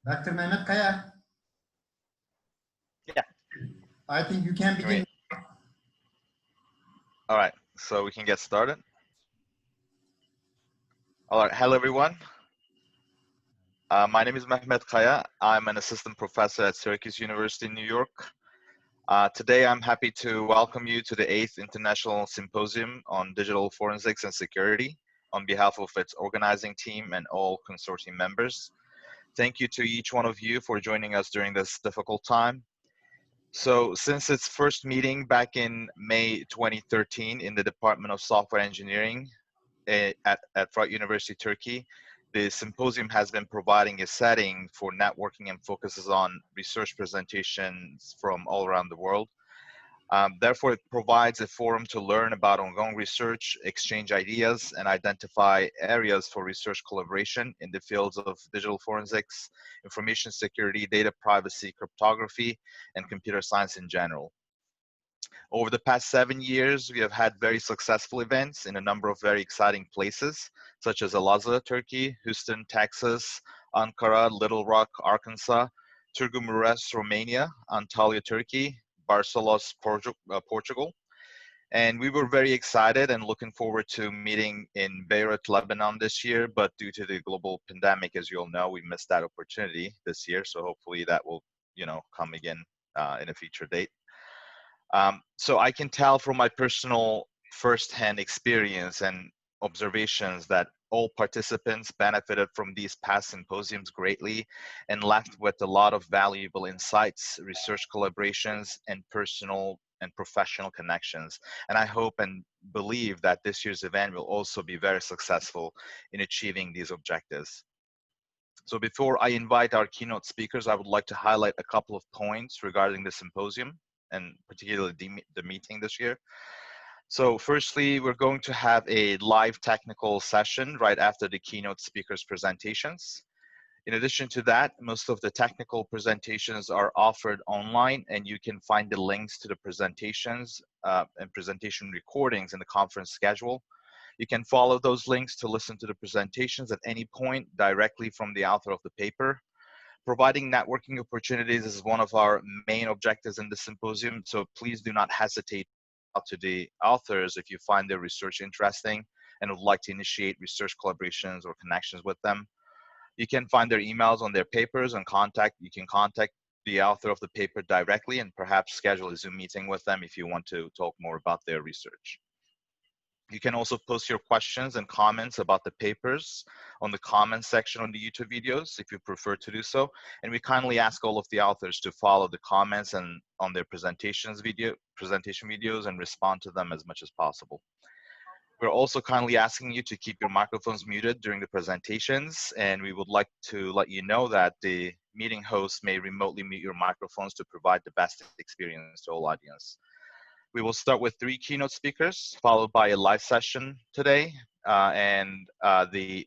Dr. Mehmet Kaya, Yeah. I think you can begin. All right, so we can get started. All right, hello everyone. My name is Mehmet Kaya. I'm an assistant professor at Syracuse University in New York. Today, I'm happy to welcome you to the 8th International Symposium on Digital Forensics and Security on behalf of its organizing team and all consortium members. Thank you to each one of you for joining us during this difficult time. So since its first meeting back in May 2013 in the Department of Software Engineering at Fırat University, Turkey, the symposium has been providing a setting for networking and focuses on research presentations from all around the world. Therefore, it provides a forum to learn about ongoing research, exchange ideas, and identify areas for research collaboration in the fields of digital forensics, information security, data privacy, cryptography, and computer science in general. Over the past 7 years, we have had very successful events in a number of very exciting places, such as Elazığ, Turkey, Houston, Texas, Ankara, Little Rock, Arkansas, Târgu Mureș, Romania, Antalya, Turkey, Barcelos, Portugal. And we were very excited and looking forward to meeting in Beirut, Lebanon this year, but due to the global pandemic, as you all know, we missed that opportunity this year. So hopefully that will, come again in a future date. So I can tell from my personal firsthand experience and observations that all participants benefited from these past symposiums greatly and left with a lot of valuable insights, research collaborations, and personal and professional connections. And I hope and believe that this year's event will also be very successful in achieving these objectives. So before I invite our keynote speakers, I would like to highlight a couple of points regarding the symposium and particularly the meeting this year. So firstly, we're going to have a live technical session right after the keynote speakers' presentations. In addition to that, most of the technical presentations are offered online, and you can find the links to the presentations and presentation recordings in the conference schedule. You can follow those links to listen to the presentations at any point directly from the author of the paper. Providing networking opportunities is one of our main objectives in the symposium, so please do not hesitate to the authors if you find their research interesting and would like to initiate research collaborations or connections with them. You can find their emails on their papers and you can contact the author of the paper directly and perhaps schedule a Zoom meeting with them if you want to talk more about their research. You can also post your questions and comments about the papers on the comments section on the YouTube videos if you prefer to do so. And we kindly ask all of the authors to follow the comments and on their presentation videos and respond to them as much as possible. We're also kindly asking you to keep your microphones muted during the presentations, and we would like to let you know that the meeting host may remotely mute your microphones to provide the best experience to all audience. We will start with 3 keynote speakers, followed by a live session today. The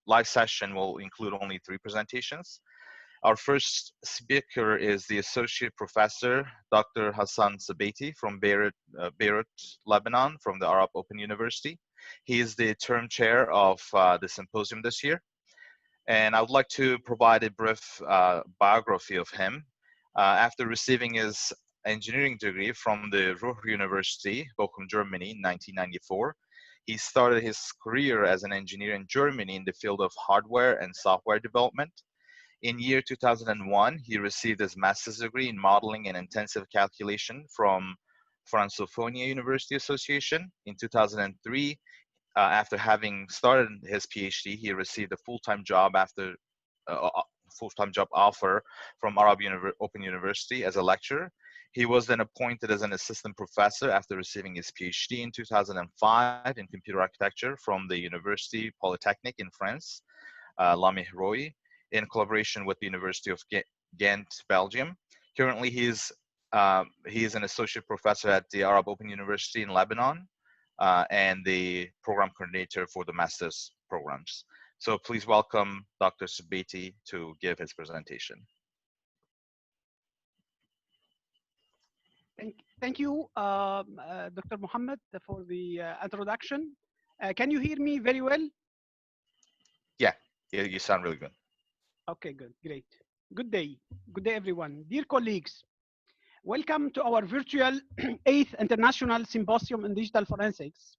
live session will include only 3 presentations. Our first speaker is the Associate Professor, Dr. Hassan Sabeti from Beirut, Lebanon, from the Arab Open University. He is the term chair of the symposium this year. And I would like to provide a brief biography of him. After receiving his engineering degree from the Ruhr University, Bochum, Germany in 1994. He started his career as an engineer in Germany in the field of hardware and software development. In year 2001, he received his master's degree in modeling and intensive calculation from Francophonie University Association. In 2003, after having started his PhD, he received a full-time job offer from Arab Open University as a lecturer. He was then appointed as an assistant professor after receiving his PhD in 2005 in computer architecture from the University Polytechnique in France, La Mehroui, in collaboration with the University of Ghent, Belgium. Currently, he is an associate professor at the Arab Open University in Lebanon and the program coordinator for the master's programs. So please welcome Dr. Sabeti to give his presentation. Thank you, Dr. Mohammed, for the introduction. Can you hear me very well? Yeah, you sound really good. Okay, good, great. Good day. Good day, everyone. Dear colleagues, welcome to our virtual 8th International Symposium in Digital Forensics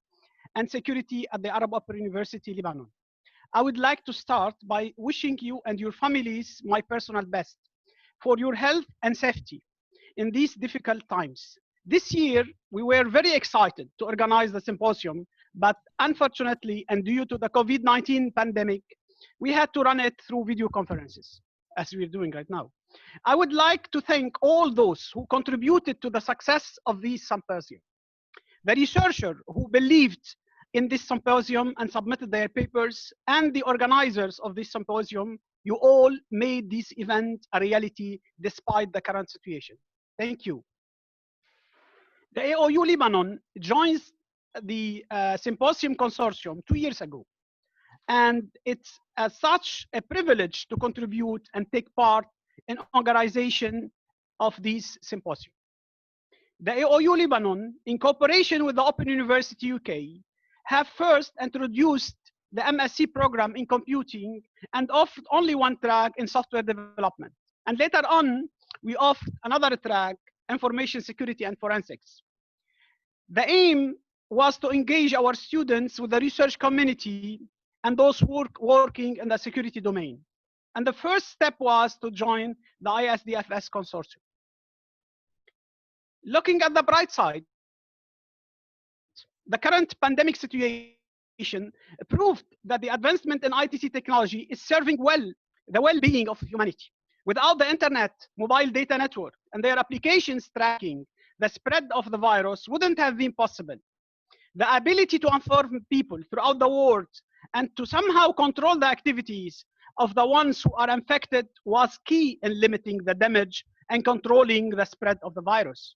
and Security at the Arab Upper University, Lebanon. I would like to start by wishing you and your families my personal best for your health and safety in these difficult times. This year, we were very excited to organize the symposium, but unfortunately, and due to the COVID-19 pandemic, we had to run it through video conferences, as we're doing right now. I would like to thank all those who contributed to the success of this symposium. The researchers who believed in this symposium and submitted their papers, and the organizers of this symposium, you all made this event a reality despite the current situation. Thank you. The AOU Lebanon joins the Symposium Consortium 2 years ago. And it's as such a privilege to contribute and take part in organization of these symposium. The AOU Lebanon, in cooperation with the Open University UK, have first introduced the MSc program in computing and offered only one track in software development. And later on, we offered another track, information security and forensics. The aim was to engage our students with the research community and those working in the security domain. And the first step was to join the ISDFS consortium. Looking at the bright side, the current pandemic situation proved that the advancement in ITC technology is serving well the well-being of humanity. Without the internet, mobile data network, and their applications tracking the spread of the virus wouldn't have been possible. The ability to inform people throughout the world and to somehow control the activities of the ones who are infected was key in limiting the damage and controlling the spread of the virus.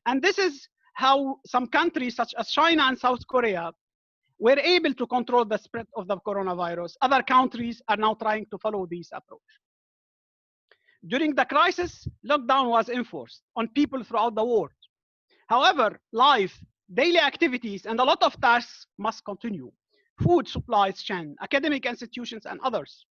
And this is how some countries such as China and South Korea were able to control the spread of the coronavirus. Other countries are now trying to follow this approach. During the crisis, lockdown was enforced on people throughout the world. However, life, daily activities, and a lot of tasks must continue. Food supplies chain, academic institutions, and others.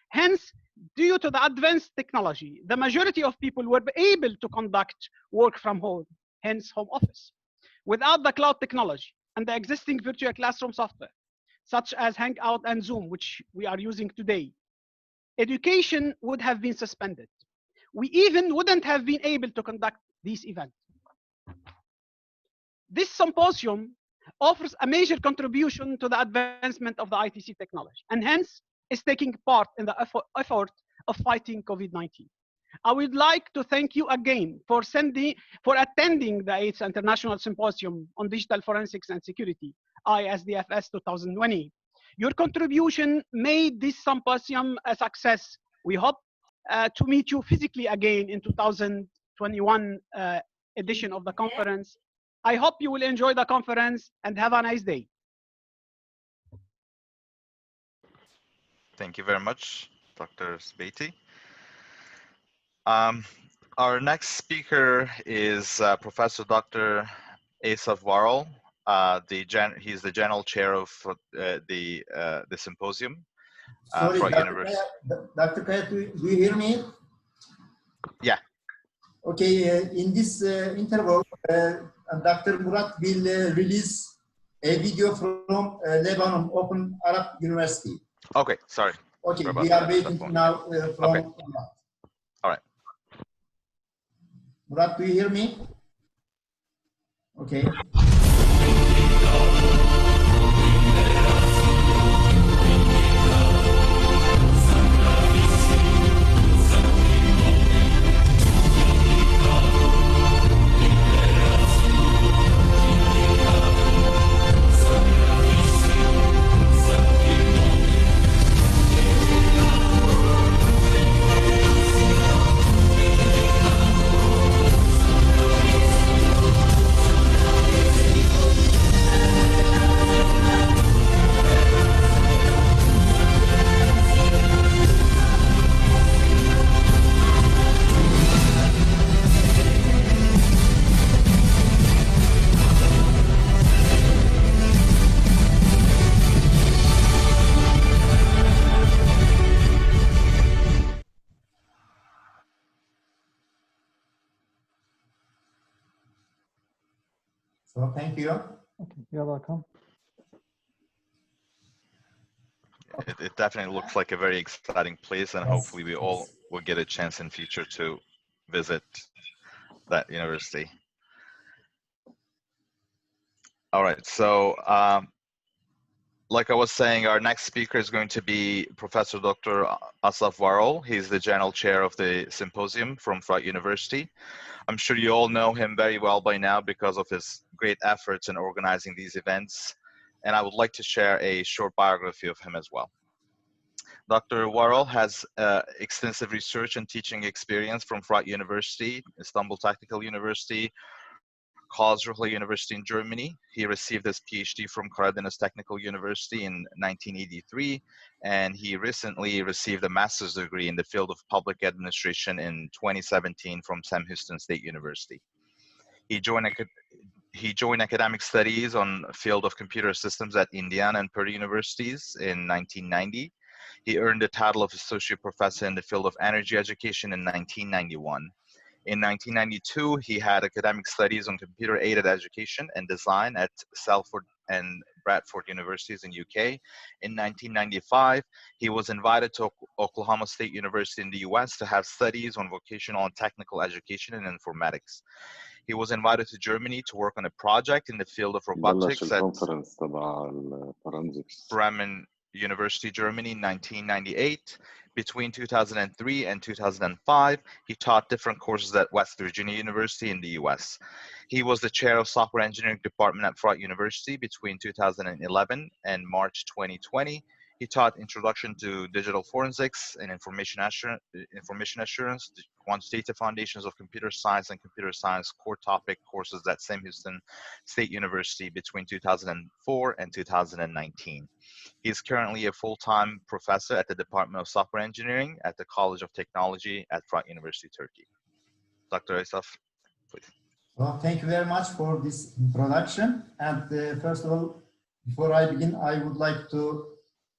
Hence, due to the advanced technology, the majority of people were able to conduct work from home, hence home office. Without the cloud technology and the existing virtual classroom software, such as Hangout and Zoom, which we are using today, education would have been suspended. We even wouldn't have been able to conduct this event. This symposium offers a major contribution to the advancement of the ITC technology, and hence is taking part in the effort of fighting COVID-19. I would like to thank you again for attending the 8th International Symposium on Digital Forensics and Security, ISDFS 2020. Your contribution made this symposium a success. We hope to meet you physically again in 2021 edition of the conference. I hope you will enjoy the conference and have a nice day. Thank you very much, Dr. Sbeiti. Our next speaker is Professor Dr. Asaf Varol. He's the general chair of the symposium. Sorry, for Dr. university. Dr. Kaya, do you hear me? Yeah. Okay, in this interval, Dr. Murat will release a video from Lebanon Open Arab University. Okay, sorry. Okay, we are waiting now from okay. Murat. All right. Murat, do you hear me? Okay. So thank you. Okay, you're welcome. It definitely looks like a very exciting place, and Yes, hopefully we all yes. will get a chance in future to visit that university. All right, so like I was saying, our next speaker is going to be Professor Dr. Asaf Varol. He's the General Chair of the Symposium from Freight University. I'm sure you all know him very well by now because of his great efforts in organizing these events, and I would like to share a short biography of him as well. Dr. Varol has extensive research and teaching experience from Freight University, Istanbul Technical University, Karlsruhe University in Germany. He received his PhD from Karadeniz Technical University in 1983, and he recently received a master's degree in the field of public administration in 2017 from Sam Houston State University. He joined academic studies on field of computer systems at Indiana and Purdue Universities in 1990. He earned the title of Associate Professor in the field of energy education in 1991. In 1992, he had academic studies on computer-aided education and design at Salford and Bradford Universities in UK. In 1995, he was invited to Oklahoma State University in the US to have studies on vocational and technical education and informatics. He was invited to Germany to work on a project in the field of robotics at Bremen University, Germany in 1998. Between 2003 and 2005, he taught different courses at West Virginia University in the US. He was the chair of software engineering department at Freight University between 2011 and March 2020. He taught introduction to digital forensics and information assurance, quantitative foundations of computer science and computer science core topic courses at Sam Houston State University between 2004 and 2019. He is currently a full-time professor at the Department of Software Engineering at the College of Technology at Freight University, Turkey. Dr. Asaf, please. Well, thank you very much for this introduction. And first of all, before I begin, I would like to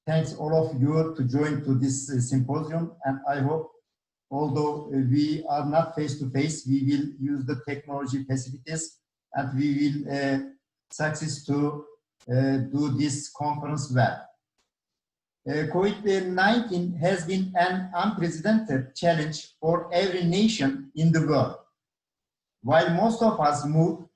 thank all of you to join to this symposium. And I hope, although we are not face-to-face, we will use the technology facilities and we will success to do this conference well. COVID-19 has been an unprecedented challenge for every nation in the world. While most of us moved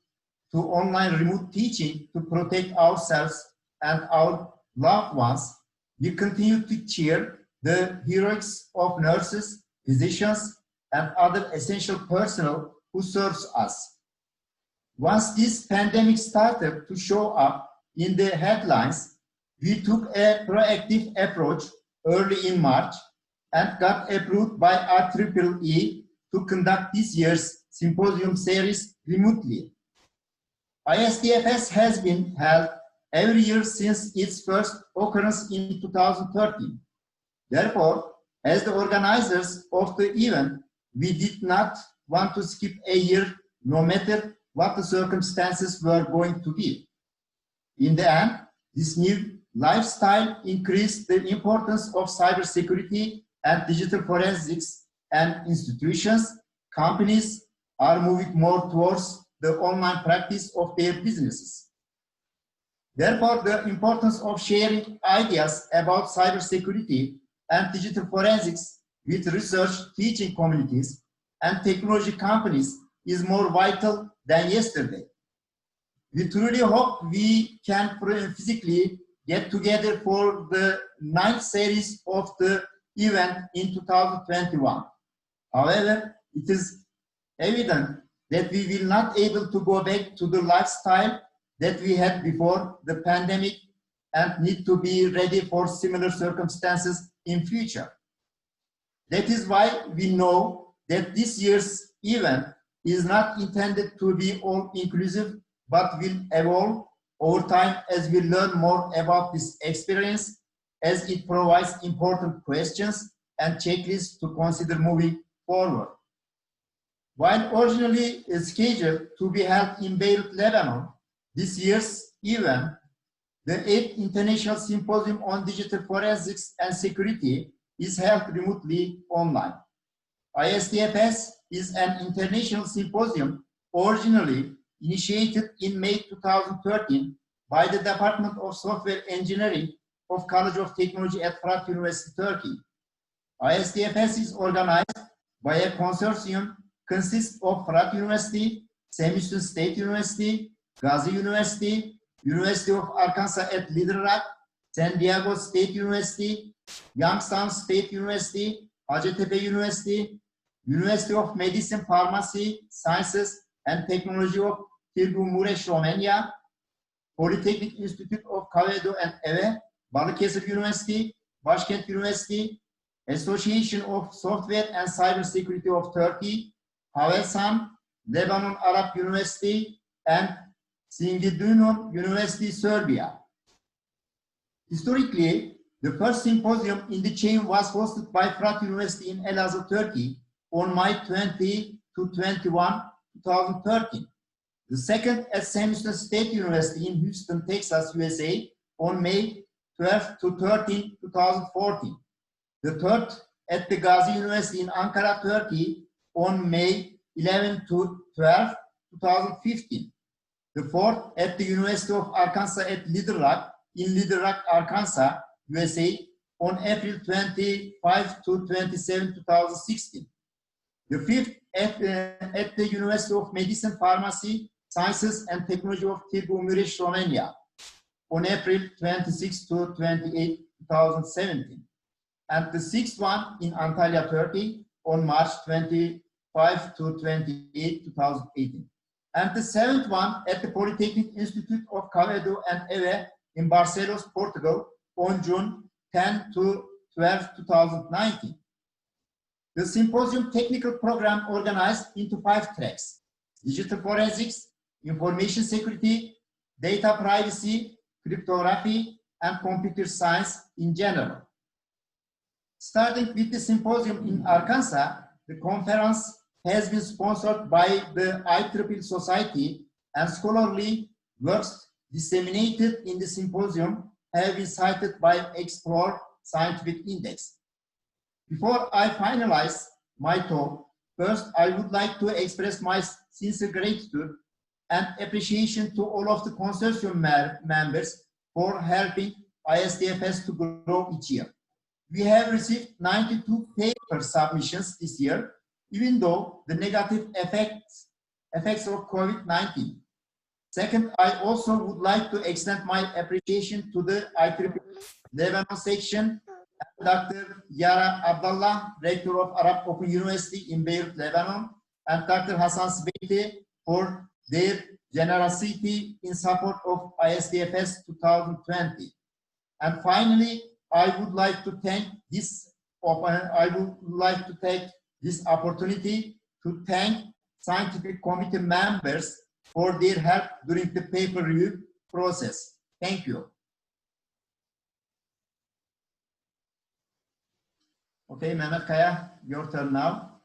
to online remote teaching to protect ourselves and our loved ones, we continue to cheer the heroics of nurses, physicians, and other essential personnel who serves us. Once this pandemic started to show up in the headlines, we took a proactive approach early in March and got approved by IEEE to conduct this year's symposium series remotely. ISTFS has been held every year since its first occurrence in 2013. Therefore, as the organizers of the event, we did not want to skip a year, no matter what the circumstances were going to be. In the end, this new lifestyle increased the importance of cybersecurity and digital forensics, and institutions, companies are moving more towards the online practice of their businesses. Therefore, the importance of sharing ideas about cybersecurity and digital forensics with research teaching communities and technology companies is more vital than yesterday. We truly hope we can physically get together for the 9th series of the event in 2021. However, it is evident that we will not be able to go back to the lifestyle that we had before the pandemic and need to be ready for similar circumstances in future. That is why we know that this year's event is not intended to be all-inclusive, but will evolve over time as we learn more about this experience, as it provides important questions and checklists to consider moving forward. While originally scheduled to be held in Beirut, Lebanon, this year's event, the 8th International Symposium on Digital Forensics and Security, is held remotely online. ISTFS is an international symposium originally initiated in May 2013 by the Department of Software Engineering of College of Technology at Fırat University, Turkey. ISTFS is organized by a consortium consists of Fırat University, Symposium State University, Gazi University, University of Arkansas at Little Rock, San Diego State University, Youngstown State University, Hacettepe University, University of Medicine, Pharmacy, Sciences and Technology of Târgu Mureș, Romania, Polytechnic Institute of Kavedo and Eve, Balıkesir University, Başkent University, Association of Software and Cybersecurity of Turkey, Havelsan, Lebanon Arab University, and Singidunum University, Serbia. Historically, the first symposium in the chain was hosted by Fırat University in Elazığ, Turkey on May 20 to 21, 2013. The second at Symposium State University in Houston, Texas, USA on May 12 to 13, 2014. The third at the Gazi University in Ankara, Turkey on May 11 to 12, 2015. The fourth at the University of Arkansas at Little Rock in Little Rock, Arkansas, USA on April 25 to 27, 2016. The fifth at the University of Medicine, Pharmacy, Sciences and Technology of Târgu Mureș, Romania on April 26 to 28, 2017. And the sixth one in Antalya, Turkey on March 25 to 28, 2018. And the seventh one at the Polytechnic Institute of Kavedo and Eve in Barcelos, Portugal on June 10 to 12, 2019. The symposium technical program organized into 5 tracks: digital forensics, information security, data privacy, cryptography, and computer science in general. Starting with the symposium in Arkansas, the conference has been sponsored by the IEEE Society, and scholarly works disseminated in the symposium have been cited by Explore Scientific Index. Before I finalize my talk, first I would like to express my sincere gratitude and appreciation to all of the consortium members for helping ISTFS to grow each year. We have received 92 paper submissions this year, even though the negative effects of COVID-19. Second, I also would like to extend my appreciation to the IEEE Lebanon section, and Dr. Yara Abdallah, Rector of Arab Open University in Beirut, Lebanon, and Dr. Hassan Sbeiti for their generosity in support of ISTFS 2020. And finally, I would like to take this opportunity to thank scientific committee members for their help during the paper review process. Thank you. Okay, Mehmet Kaya, your turn now.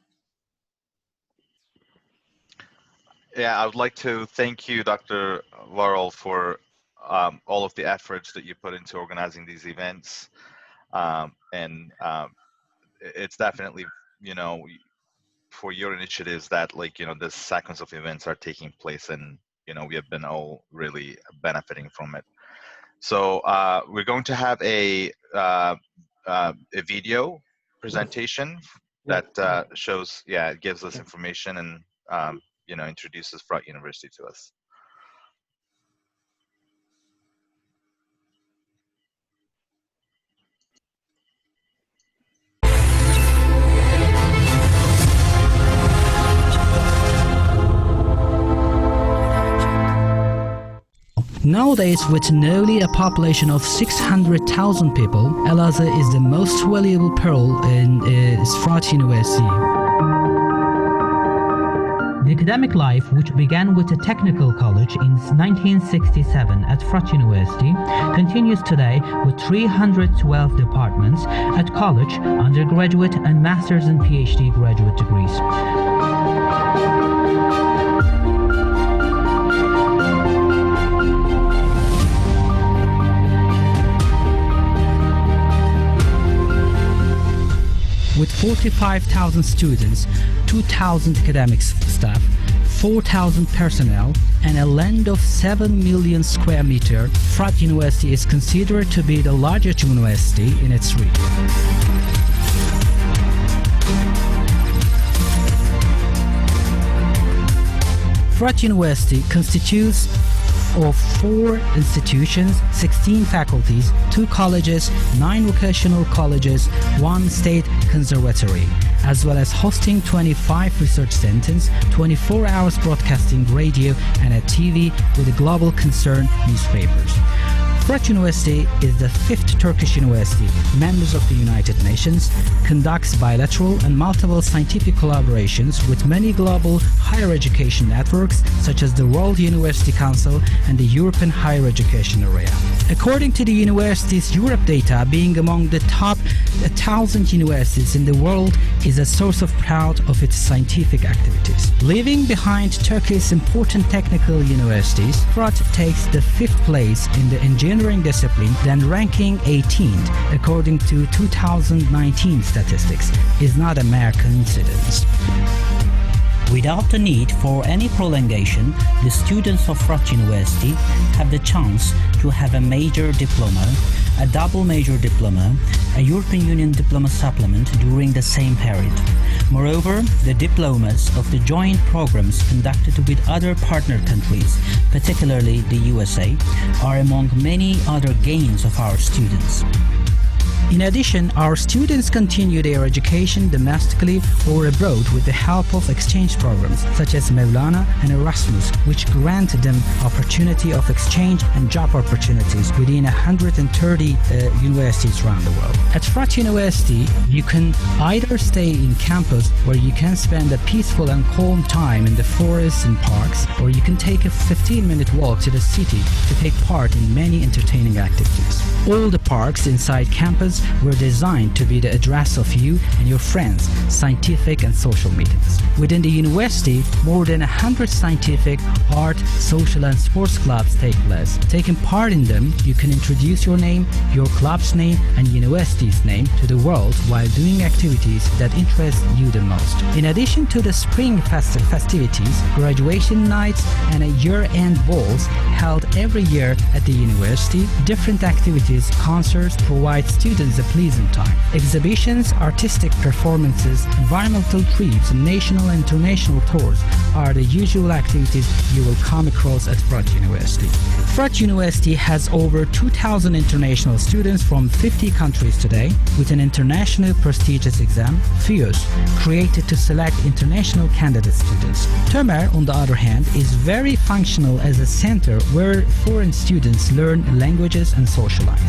Yeah, I would like to thank you, Dr. Varol, for all of the efforts that you put into organizing these events. It's definitely, you know, for your initiatives that, like, you know, this sequence of events are taking place, and, you know, we have been all really benefiting from it. So we're going to have a video presentation that shows, it gives us information and, you know, introduces Fırat University to us. Nowadays, with nearly a population of 600,000 people, Elazığ is the most valuable pearl in Fırat University. The academic life, which began with a technical college in 1967 at Fırat University, continues today with 312 departments at college, undergraduate and master's and PhD graduate degrees. With 45,000 students, 2,000 academic staff, 4,000 personnel and a land of 7 million square meters, Frat University is considered to be the largest university in its region. Frat University constitutes of 4 institutions, 16 faculties, 2 colleges, 9 vocational colleges, 1 state conservatory, as well as hosting 25 research centers, 24 hours broadcasting radio and a TV with a global concern newspapers. Frat University is the 5th Turkish university, members of the United Nations, conducts bilateral and multiple scientific collaborations with many global higher education networks such as the World University Council and the European Higher Education Area. According to the university's Europe data, being among the top 1,000 universities in the world is a source of pride of its scientific activities. Leaving behind Turkey's important technical universities, Frat takes the 5th place in the engineering discipline, then ranking 18th according to 2019 statistics, is not a mere coincidence. Without the need for any prolongation, the students of Frat University have the chance to have a major diploma, a double major diploma, a European Union diploma supplement during the same period. Moreover, the diplomas of the joint programs conducted with other partner countries, particularly the USA, are among many other gains of our students. In addition, our students continue their education domestically or abroad with the help of exchange programs such as Mevlana and Erasmus, which grant them opportunity of exchange and job opportunities within 130 universities around the world. At Frat University, you can either stay in campus where you can spend a peaceful and calm time in the forests and parks, or you can take a 15-minute walk to the city to take part in many entertaining activities. All the parks inside campus were designed to be the address of you and your friends' scientific and social meetings. Within the university, more than 100 scientific, art, social and sports clubs take place. Taking part in them, you can introduce your name, your club's name and university's name to the world while doing activities that interest you the most. In addition to the spring festivities, graduation nights and a year-end balls held every year at the university, different activities, concerts provide students a pleasant time. Exhibitions, artistic performances, environmental trips, and national and international tours are the usual activities you will come across at Frat University. Frat University has over 2,000 international students from 50 countries today, with an international prestigious exam, FIUS, created to select international candidate students. Tömer, on the other hand, is very functional as a center where foreign students learn languages and socialize.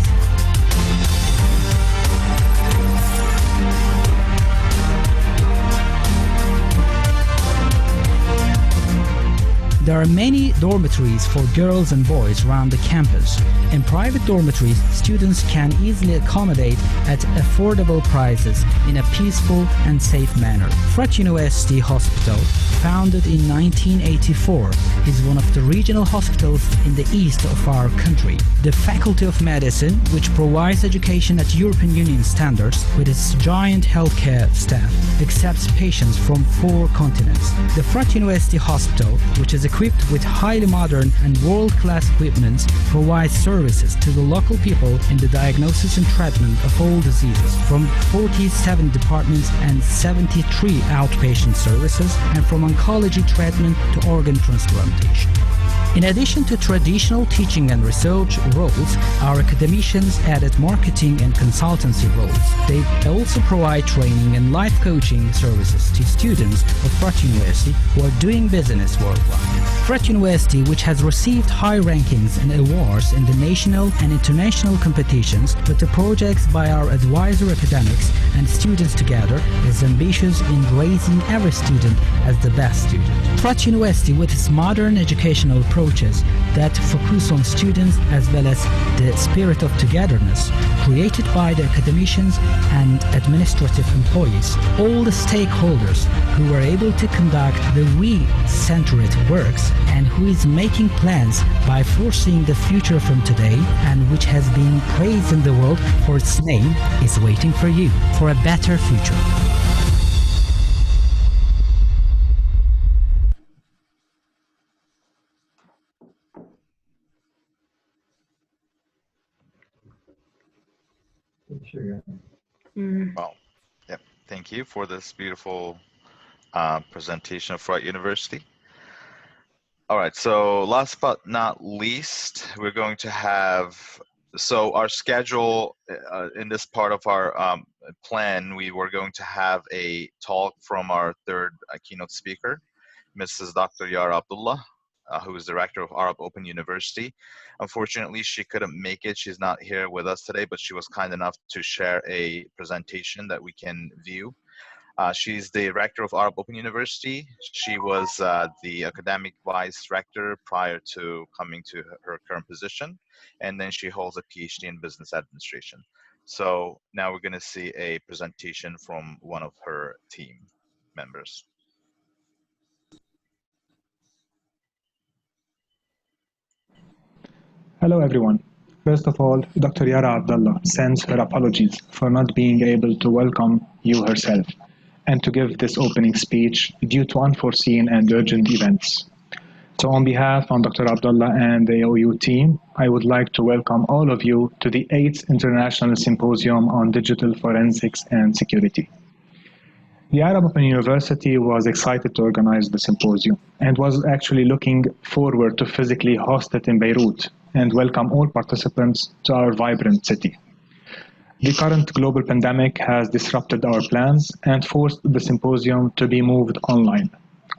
There are many dormitories for girls and boys around the campus. In private dormitories, students can easily accommodate at affordable prices in a peaceful and safe manner. Frat University Hospital, founded in 1984, is one of the regional hospitals in the east of our country. The Faculty of Medicine, which provides education at European Union standards with its giant healthcare staff, accepts patients from 4 continents. The Frat University Hospital, which is equipped with highly modern and world-class equipment, provides services to the local people in the diagnosis and treatment of all diseases, from 47 departments and 73 outpatient services, and from oncology treatment to organ transplantation. In addition to traditional teaching and research roles, our academicians added marketing and consultancy roles. They also provide training and life coaching services to students of Frat University who are doing business worldwide. Frat University, which has received high rankings and awards in the national and international competitions with the projects by our advisor academics and students together, is ambitious in raising every student as the best student. Frat University, with its modern educational approaches that focus on students as well as the spirit of togetherness created by the academicians and administrative employees, all the stakeholders who were able to conduct the we-centered works and who is making plans by foreseeing the future from today and which has been praised in the world for its name, is waiting for you for a better future. Well, yeah, thank you for this beautiful presentation of Fright University. All right, so last but not least, we're going to have, so our schedule in this part of our plan, we were going to have a talk from our third keynote speaker, Mrs. Dr. Yara Abdullah, who is director of Arab Open University. Unfortunately, she couldn't make it. She's not here with us today, but she was kind enough to share a presentation that we can view. She's the rector of Arab Open University. She was the academic vice rector prior to coming to her current position. And then she holds a PhD in business administration. So now we're going to see a presentation from one of her team members. Hello everyone. First of all, Dr. Yara Abdullah sends her apologies for not being able to welcome you herself and to give this opening speech due to unforeseen and urgent events. So on behalf of Dr. Abdullah and the OU team, I would like to welcome all of you to the 8th International Symposium on Digital Forensics and Security. The Arab Open University was excited to organize the symposium and was actually looking forward to physically host it in Beirut and welcome all participants to our vibrant city. The current global pandemic has disrupted our plans and forced the symposium to be moved online.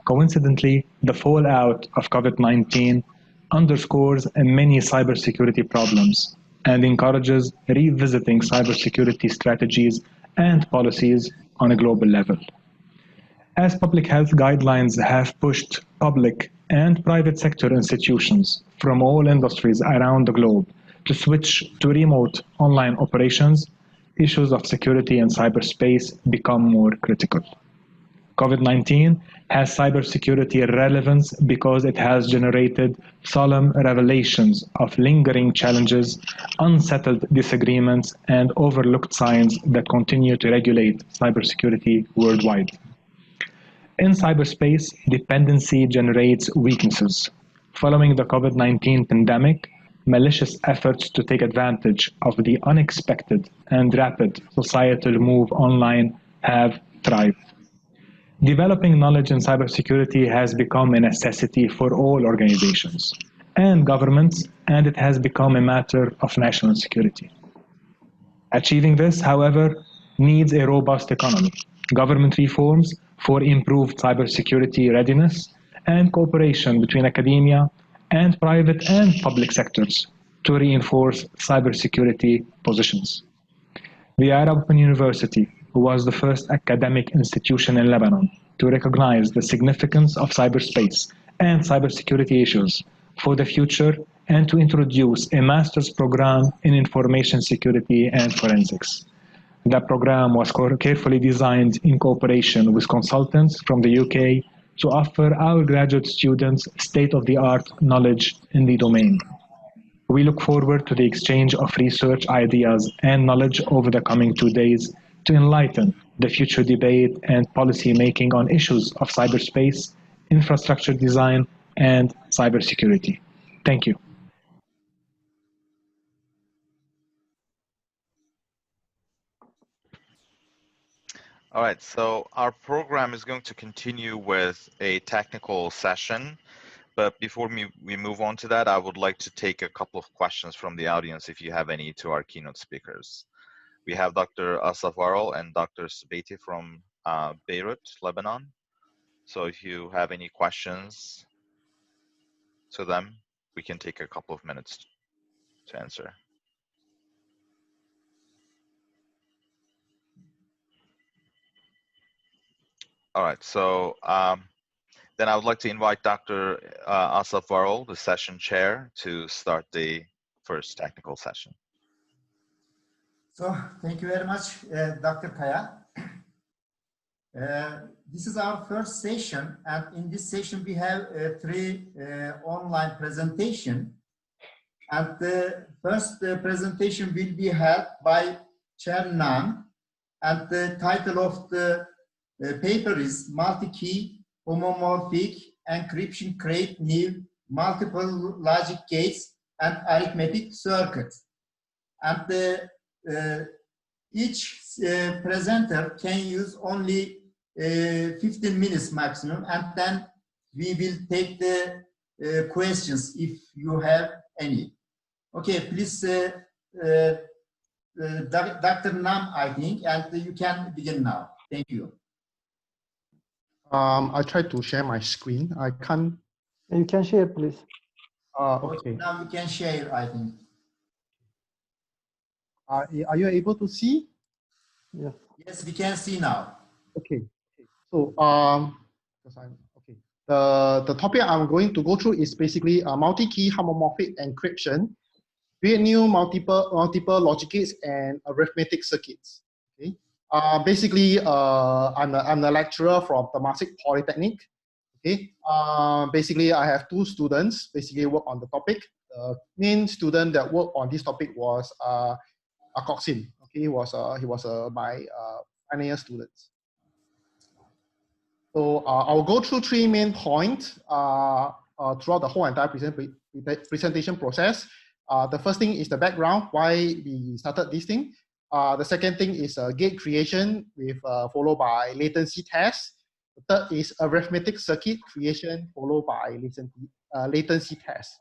Coincidentally, the fallout of COVID-19 underscores many cybersecurity problems and encourages revisiting cybersecurity strategies and policies on a global level. As public health guidelines have pushed public and private sector institutions from all industries around the globe to switch to remote online operations, issues of security in cyberspace become more critical. COVID-19 has cybersecurity relevance because it has generated solemn revelations of lingering challenges, unsettled disagreements, and overlooked signs that continue to regulate cybersecurity worldwide. In cyberspace, dependency generates weaknesses. Following the COVID-19 pandemic, malicious efforts to take advantage of the unexpected and rapid societal move online have thrived. Developing knowledge in cybersecurity has become a necessity for all organizations and governments, and it has become a matter of national security. Achieving this, however, needs a robust economy, government reforms for improved cybersecurity readiness, and cooperation between academia and private and public sectors to reinforce cybersecurity positions. The Arab Open University was the first academic institution in Lebanon to recognize the significance of cyberspace and cybersecurity issues for the future and to introduce a master's program in information security and forensics. That program was carefully designed in cooperation with consultants from the UK to offer our graduate students state-of-the-art knowledge in the domain. We look forward to the exchange of research ideas and knowledge over the coming 2 days to enlighten the future debate and policy making on issues of cyberspace, infrastructure design, and cybersecurity. Thank you. All right, so our program is going to continue with a technical session. But before we move on to that, I would like to take a couple of questions from the audience if you have any to our keynote speakers. We have Dr. Asaf Varol and Dr. Sabeti from Beirut, Lebanon. So if you have any questions to them, we can take a couple of minutes to answer. All right, so then I would like to invite Dr. Asaf Varol, the session chair, to start the first technical session. So thank you very much, Dr. Kaya. This is our first session, and in this session we have 3 online presentation. And the first presentation will be held by Chair Nam, and the title of the paper is Multi-Key Homomorphic Encryption Create New Multiple Logic Gates and Arithmetic Circuits. And the each presenter can use only 15 minutes maximum, and then we will take the questions if you have any. Okay, please, Dr. Nam, I think, and you can begin now. Thank you. I try to share my screen. I can't. You can share, please. Okay. Now you can share, I think. Are you able to see? Yes. Yes, we can see now. Okay. So because I'm okay. The topic I'm going to go through is basically multi-key homomorphic encryption, create new multiple logic gates and arithmetic circuits. Okay. Basically, I'm a lecturer from Temasek Polytechnic. Okay. Basically, I have two students basically work on the topic. The main student that worked on this topic was Coxin. Okay, he was my final year student. So I'll go through three main points throughout the whole entire presentation process. The first thing is the background, why we started this thing. The second thing is gate creation with followed by latency test. The third is arithmetic circuit creation followed by latency test.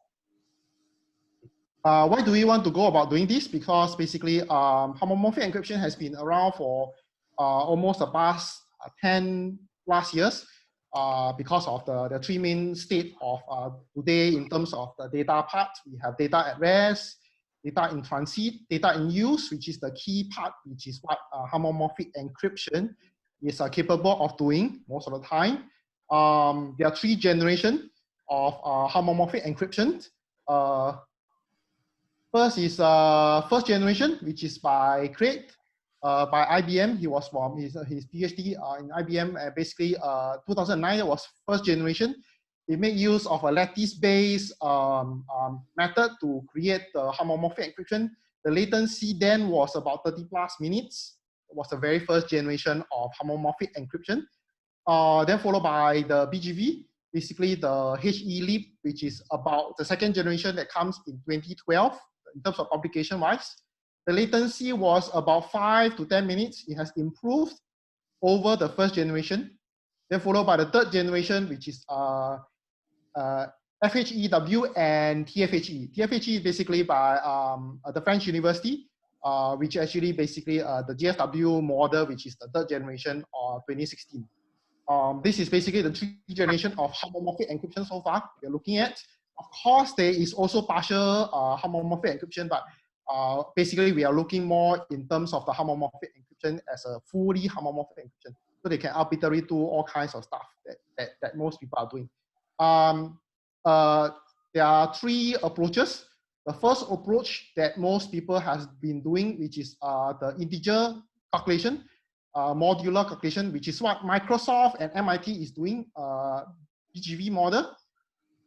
Why do we want to go about doing this? Because basically homomorphic encryption has been around for almost the past 10 plus years because of the three main state of today in terms of the data part. We have data at rest, data in transit, data in use, which is the key part, which is what homomorphic encryption is capable of doing most of the time. There are three generations of homomorphic encryption. First is first generation, which is by Craig, by IBM. He was from his PhD in IBM, and basically 2009 was first generation. They made use of a lattice-based method to create the homomorphic encryption. The latency then was about 30 plus minutes. It was the very first generation of homomorphic encryption. Then followed by the BGV, basically the HE-LIB, which is about the second generation that comes in 2012 in terms of complication-wise. The latency was about 5 to 10 minutes. It has improved over the first generation. Then followed by the third generation, which is FHEW and TFHE. TFHE is basically by the French university, which actually basically the GSW model, which is the third generation of 2016. This is basically the three generation of homomorphic encryption so far we're looking at. Of course, there is also partial homomorphic encryption, but basically we are looking more in terms of the homomorphic encryption as a fully homomorphic encryption. So they can arbitrarily do all kinds of stuff that most people are doing. There are three approaches. The first approach that most people has been doing, which is the integer calculation, modular calculation, which is what Microsoft and MIT is doing, BGV model.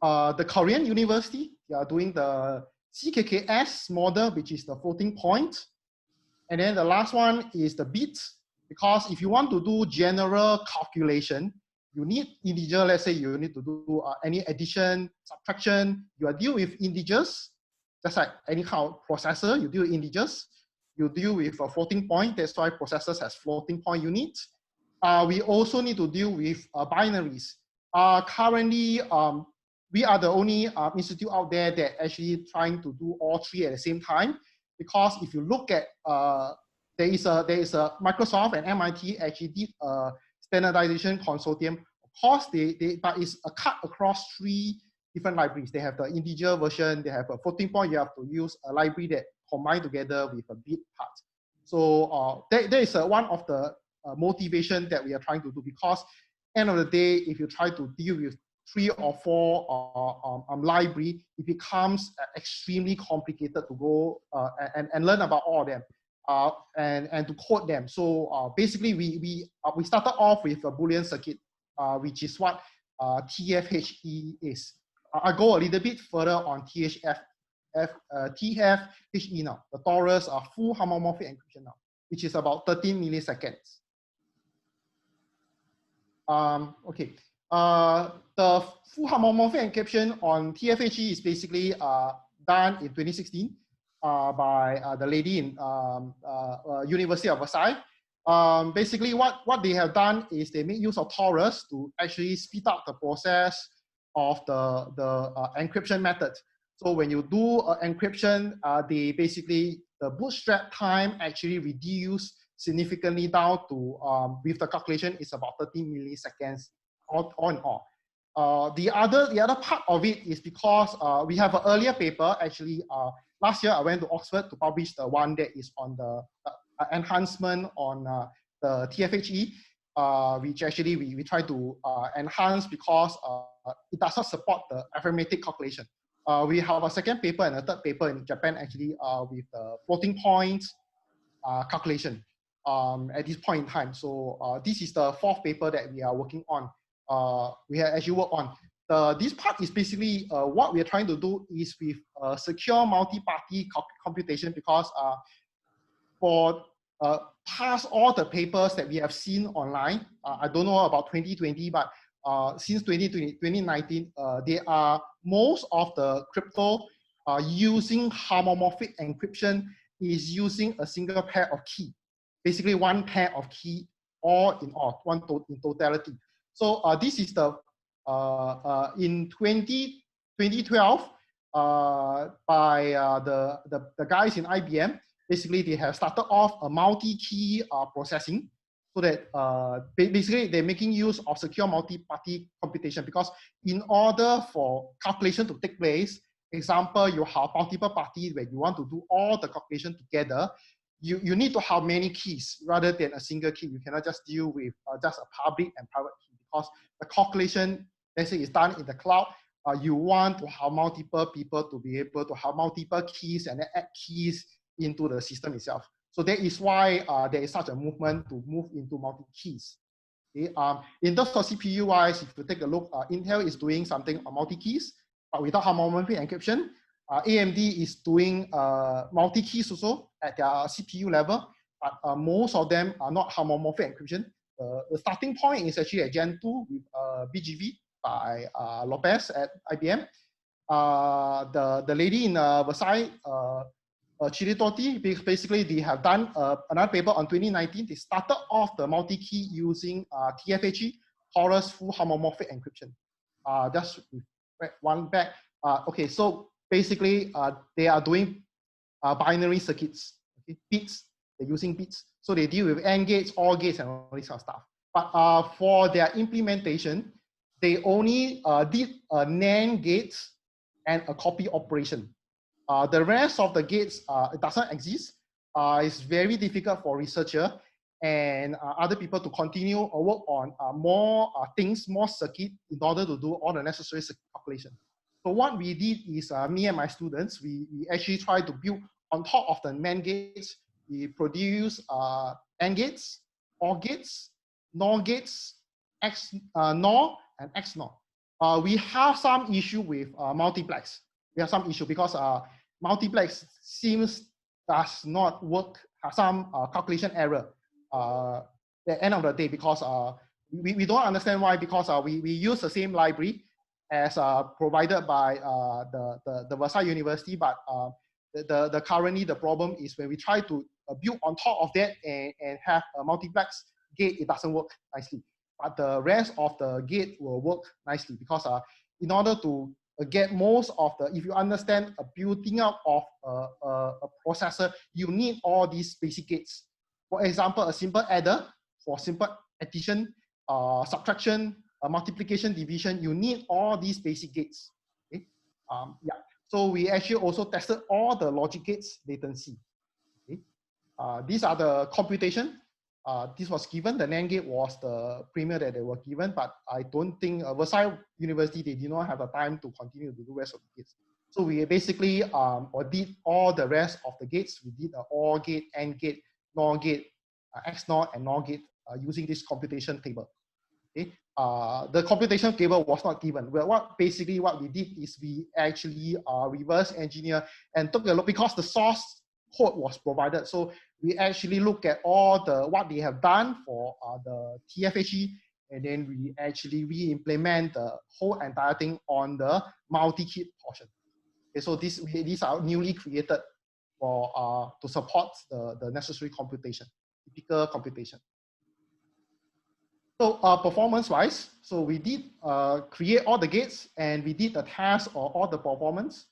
The Korean university, they are doing the CKKS model, which is the floating point. And then the last one is the bits, because if you want to do general calculation, you need integer. Let's say you need to do any addition, subtraction, you are deal with integers, just like any kind of processor, you deal with integers. You deal with a floating point, that's why processors has floating point units. We also need to deal with binaries. Currently, we are the only institute out there that actually trying to do all three at the same time. Because if you look at, there is a Microsoft and MIT actually did a standardization consortium. Of course, but it's a cut across three different libraries. They have the integer version, they have a floating point, you have to use a library that combine together with a bit part. So that is one of the motivation that we are trying to do, because end of the day, if you try to deal with 3 or 4 library, it becomes extremely complicated to go and learn about all of them and to code them. So basically, we started off with a Boolean circuit, which is what TFHE is. I'll go a little bit further on TFHE now. The torus are full homomorphic encryption now, which is about 13 milliseconds. Okay. The full homomorphic encryption on TFHE is basically done in 2016. by the lady in University of Versailles. Basically, what they have done is they make use of torus to actually speed up the process of the encryption method. So when you do encryption, the bootstrap time actually reduce significantly down to, with the calculation, is about 30 milliseconds all in all. The other part of it is because we have an earlier paper, actually, last year I went to Oxford to publish the one that is on the enhancement on the TFHE, which actually we try to enhance because it does not support the arithmetic calculation. We have a second paper and a third paper in Japan actually with the floating points calculation at this point in time. So this is the fourth paper that we are working on. We have actually worked on. This part is basically what we are trying to do is with secure multi-party computation, because for past all the papers that we have seen online, I don't know about 2020, but since 2019, they are most of the crypto using homomorphic encryption is using a single pair of key, basically one pair of key, all in in totality. So this is the in 2012 by the guys in IBM. Basically, they have started off a multi-key processing, so that basically they're making use of secure multi-party computation, because in order for calculation to take place, example, you have multiple parties where you want to do all the calculation together, you need to have many keys rather than a single key. You cannot just deal with just a public and private key, because the calculation, let's say, is done in the cloud. You want to have multiple people to be able to have multiple keys and then add keys into the system itself. So that is why there is such a movement to move into multi-keys. Okay? In terms of CPU-wise, if you take a look, Intel is doing something on multi-keys, but without homomorphic encryption. AMD is doing multi-keys also at their CPU level, but most of them are not homomorphic encryption. The starting point is actually at Gen 2 with BGV by Lopez at IBM. The lady in Versailles, Chiritotti, basically they have done another paper on 2019. They started off the multi-key using TFHE, torus full homomorphic encryption. Just one back. Okay, so basically they are doing binary circuits, okay? Bits, they're using bits. So they deal with AND gates, OR gates, and all this kind of stuff. But for their implementation, they only did a NAND gates and a copy operation. The rest of the gates, it doesn't exist. It's very difficult for researcher and other people to continue or work on more things, more circuit, in order to do all the necessary calculation. So what we did is, me and my students, we actually try to build on top of the NAND gates. We produce AND gates, OR gates, NOR gates, NOR, and XNOR. We have some issue with multiplex. We have some issue because multiplex does not work, has some calculation error at the end of the day, because we don't understand why, because we use the same library as provided by the Versailles University, but currently the problem is when we try to build on top of that and have a multiplex gate, it doesn't work nicely. But the rest of the gate will work nicely, because in order to get most of the, if you understand a building up of a processor, you need all these basic gates. For example, a simple adder for simple addition, subtraction, multiplication, division, you need all these basic gates. Okay? Yeah. So we actually also tested all the logic gates latency. Okay? These are the computation. This was given. The NAND gate was the premier that they were given, but I don't think Versailles University, they did not have the time to continue to do the rest of the gates. So we basically did all the rest of the gates. We did the OR gate, AND gate, NOR gate, XNOR, and NOR gate using this computation table. Okay? The computation table was not given. Well, what we did is we actually reverse engineer and took a look, because the source code was provided. So we actually look at all what they have done for the TFHE, and then we actually re-implement the whole entire thing on the multi-key portion. Okay, so these are newly created for to support the necessary computation, typical computation. So performance-wise, so we did create all the gates and we did a test of all the performance.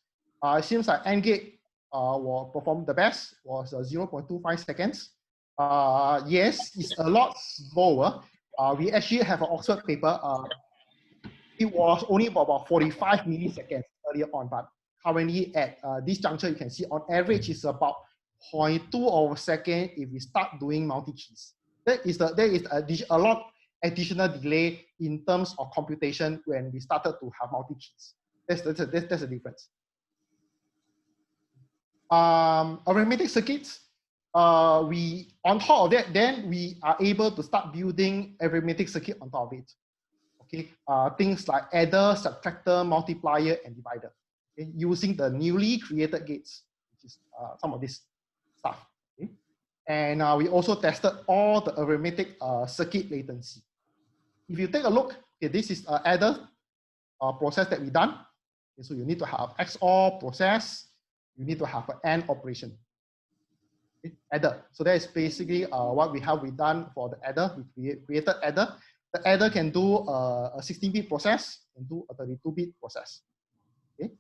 It seems like N gate will perform the best, was 0.25 seconds. Yes, it's a lot slower. We actually have an Oxford paper. It was only about 45 milliseconds earlier on, but currently at this juncture, you can see on average it's about 0.2 of a second if we start doing multi-keys. There is a lot additional delay in terms of computation when we started to have multi-keys. That's the difference. Arithmetic circuits, we on top of that, then we are able to start building arithmetic circuit on top of it. Okay, things like adder, subtractor, multiplier, and divider. Okay, using the newly created gates, which is some of this stuff. Okay? And we also tested all the arithmetic circuit latency. If you take a look, okay, this is an adder process that we done. Okay, so you need to have XOR process. You need to have an AND operation. Okay, adder. So that is basically what we done for the adder. We created adder. The adder can do a 16-bit process and do a 32-bit process. Okay.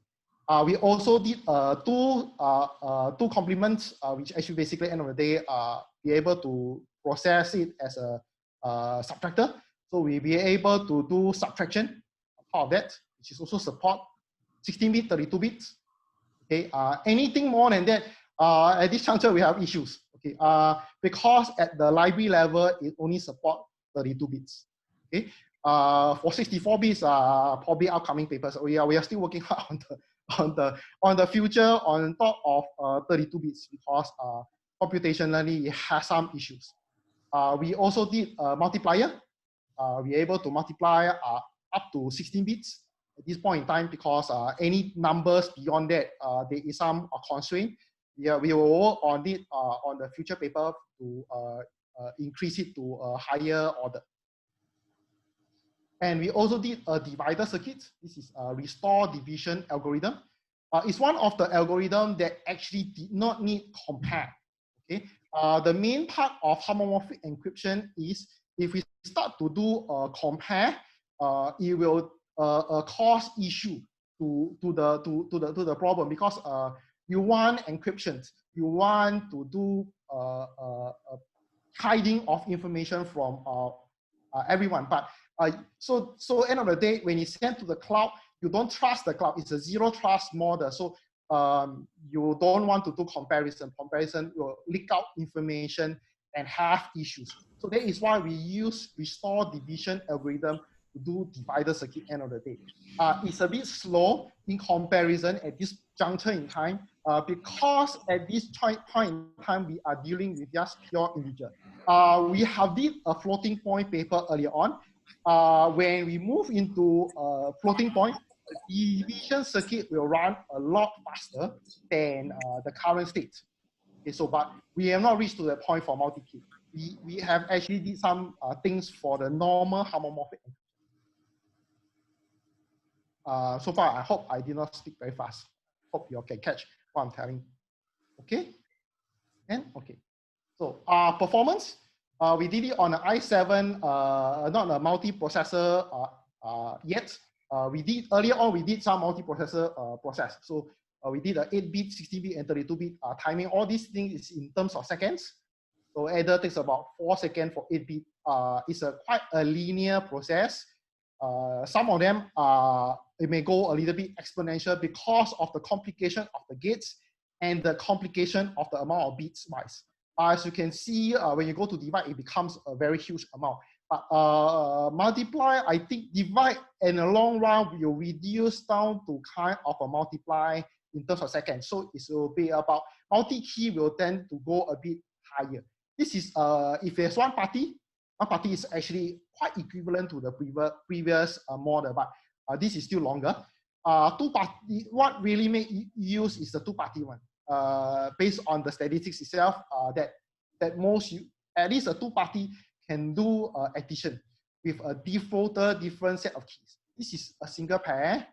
We also did two complements, which actually basically end of the day be able to process it as a subtractor. So we be able to do subtraction on top of that, which is also support 16-bit, 32 bits. Okay. Anything more than that, at this juncture we have issues. Okay. Because at the library level it only support 32 bits. Okay. For 64 bits, probably upcoming papers. We are still working hard on the future on top of 32 bits because computationally it has some issues. We also did a multiplier. We're able to multiply up to 16 bits at this point in time because any numbers beyond that, there is some constraint. We will work on it on the future paper to increase it to a higher order. And we also did a divider circuit. This is a restore division algorithm. It's one of the algorithms that actually did not need compare. Okay. The main part of homomorphic encryption is if we start to do a compare, it will cause issue to the problem because you want encryption, you want to do hiding of information from everyone, but so end of the day, when it's sent to the cloud, you don't trust the cloud. It's a zero trust model. So you don't want to do comparison. Comparison will leak out information and have issues. So that is why we use restore division algorithm to do divider circuit end of the day. It's a bit slow in comparison at this juncture in time because at this point in time, we are dealing with just pure integer. We have did a floating point paper earlier on. When we move into floating point, the division circuit will run a lot faster than the current state. Okay, so but we have not reached to the point for multi-key. We have actually did some things for the normal homomorphic. So far, I hope I did not speak very fast. Hope you all can catch what I'm telling. Okay, and okay. So performance. We did it on an i7, not a multi-processor yet. We did earlier on. We did some multi-processor process. So we did a 8-bit, 16-bit, and 32-bit timing. All these things is in terms of seconds. So adder takes about 4 seconds for 8-bit. It's quite a linear process. Some of them it may go a little bit exponential because of the complication of the gates and the complication of the amount of bits wise. As you can see, when you go to divide, it becomes a very huge amount. But multiply, I think divide in the long run will reduce down to kind of a multiply in terms of seconds. So it will be about multi-key will tend to go a bit higher. This is if there's one party is actually quite equivalent to the previous model, but this is still longer. Two-party, what really make use is the two-party one. Based on the statistics itself, that most at least a two-party can do addition with a defaulter different set of keys. This is a single pair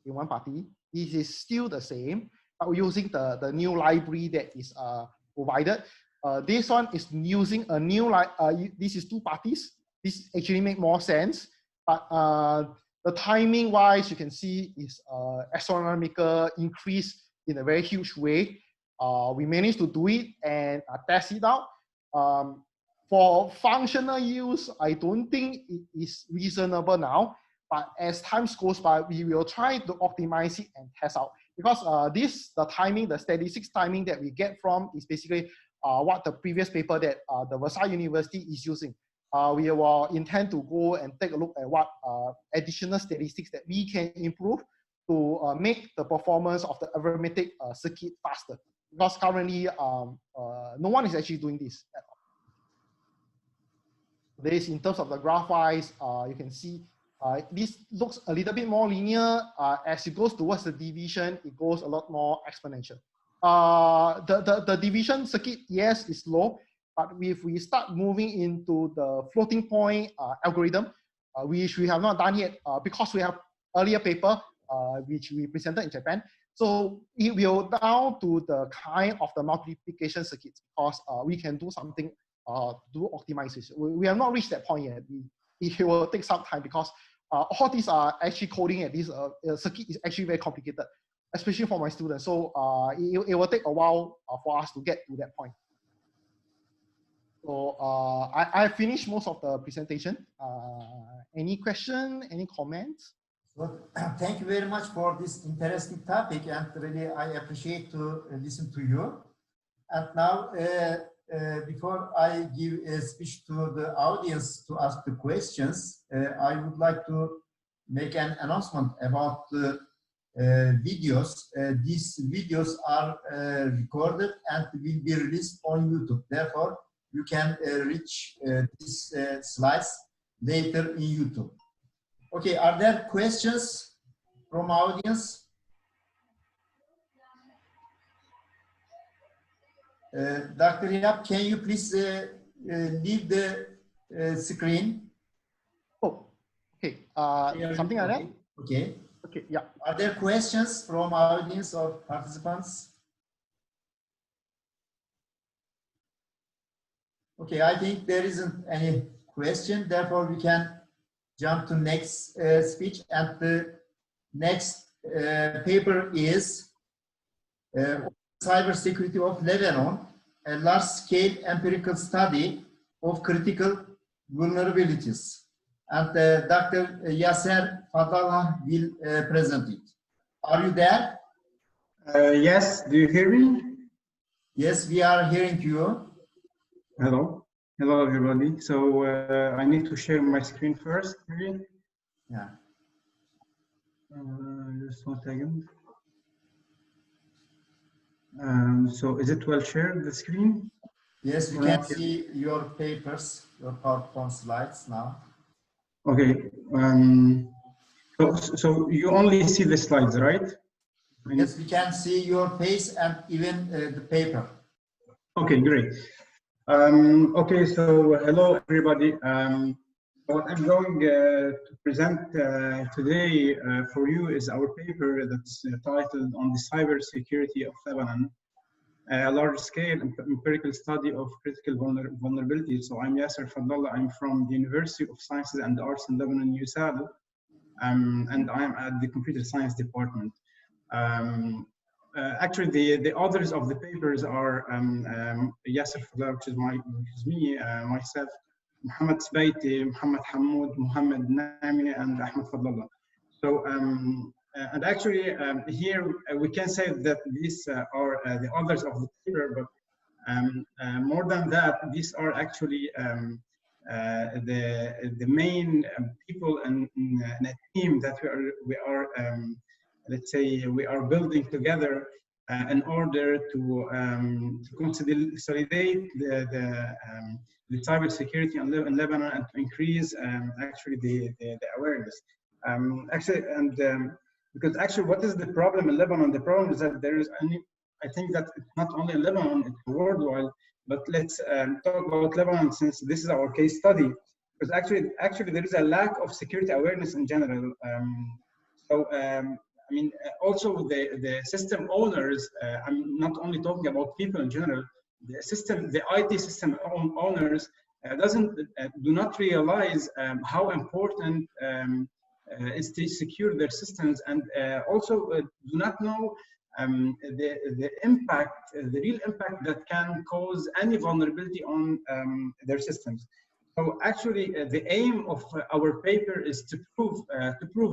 in one party. This is still the same. using the new library that is provided. This one is using a new, this is two parties. This actually make more sense, but the timing wise, you can see is astronomical increase in a very huge way. We managed to do it and test it out. For functional use, I don't think it is reasonable now, but as time goes by, we will try to optimize it and test out. Because the timing, the statistics timing that we get from is basically what the previous paper that the Versailles University is using. We will intend to go and take a look at what additional statistics that we can improve to make the performance of the arithmetic circuit faster. Because currently, no one is actually doing this at all. This, in terms of the graph wise, you can see this looks a little bit more linear. As it goes towards the division, it goes a lot more exponential. The division circuit, yes, is low, but if we start moving into the floating point algorithm, which we have not done yet because we have earlier paper which we presented in Japan. So it will down to the kind of the multiplication circuits because we can do something do optimization. We have not reached that point yet. It will take some time because all these are actually coding at this circuit is actually very complicated, especially for my students. So it will take a while for us to get to that point. So I finished most of the presentation. Any question, any comments? Well, thank you very much for this interesting topic, and really I appreciate to listen to you. And now, before I give a speech to the audience to ask the questions, I would like to make an announcement about the videos. These videos are recorded and will be released on YouTube. Therefore, you can reach these slides later in YouTube. Okay, are there questions from audience? Dr. Yap, can you please leave the screen? Oh, okay. Something like that? Okay. Okay, yeah. Are there questions from audience or participants? Okay, I think there isn't any question. Therefore, we can jump to next speech. And the next paper is Cybersecurity of Lebanon, a large-scale empirical study of critical vulnerabilities. And Dr. Yasser Fadlallah will present it. Are you there? Yes, do you hear me? Yes, we are hearing you. Hello, hello everybody. So I need to share my screen first. Maybe? Yeah. Just 1 second. So is it well shared, the screen? Yes, we can see your papers, your PowerPoint slides now. Okay. So you only see the slides, right? Yes, we can see your face and even the paper. Okay, great. Okay, so hello everybody. What I'm going to present today for you is our paper that's titled On the Cybersecurity of Lebanon, a large-scale empirical study of critical vulnerabilities. So I'm Yasser Fadlallah. I'm from the University of Sciences and Arts in Lebanon, USAL, and I'm at the Computer Science Department. Actually, the authors of the papers are Yasser Fadlallah, which is me, myself, Mohammed Sbaiti, Mohammed Hamoud, Mohammed Nami, and Ahmed Fadlallah. So, and actually, here we can say that these are the authors of the paper, but more than that, these are actually the main people in a team that we are let's say we are building together in order to consolidate the cybersecurity in Lebanon and to increase actually the awareness. Actually, because actually, what is the problem in Lebanon? The problem is that there is only, I think that it's not only in Lebanon, it's worldwide. But let's talk about Lebanon since this is our case study. Because actually there is a lack of security awareness in general. I mean, also the system owners, I'm not only talking about people in general, the IT system owners do not realize how important is to secure their systems, and also do not know the impact, the real impact that can cause any vulnerability on their systems. So actually, the aim of our paper is to prove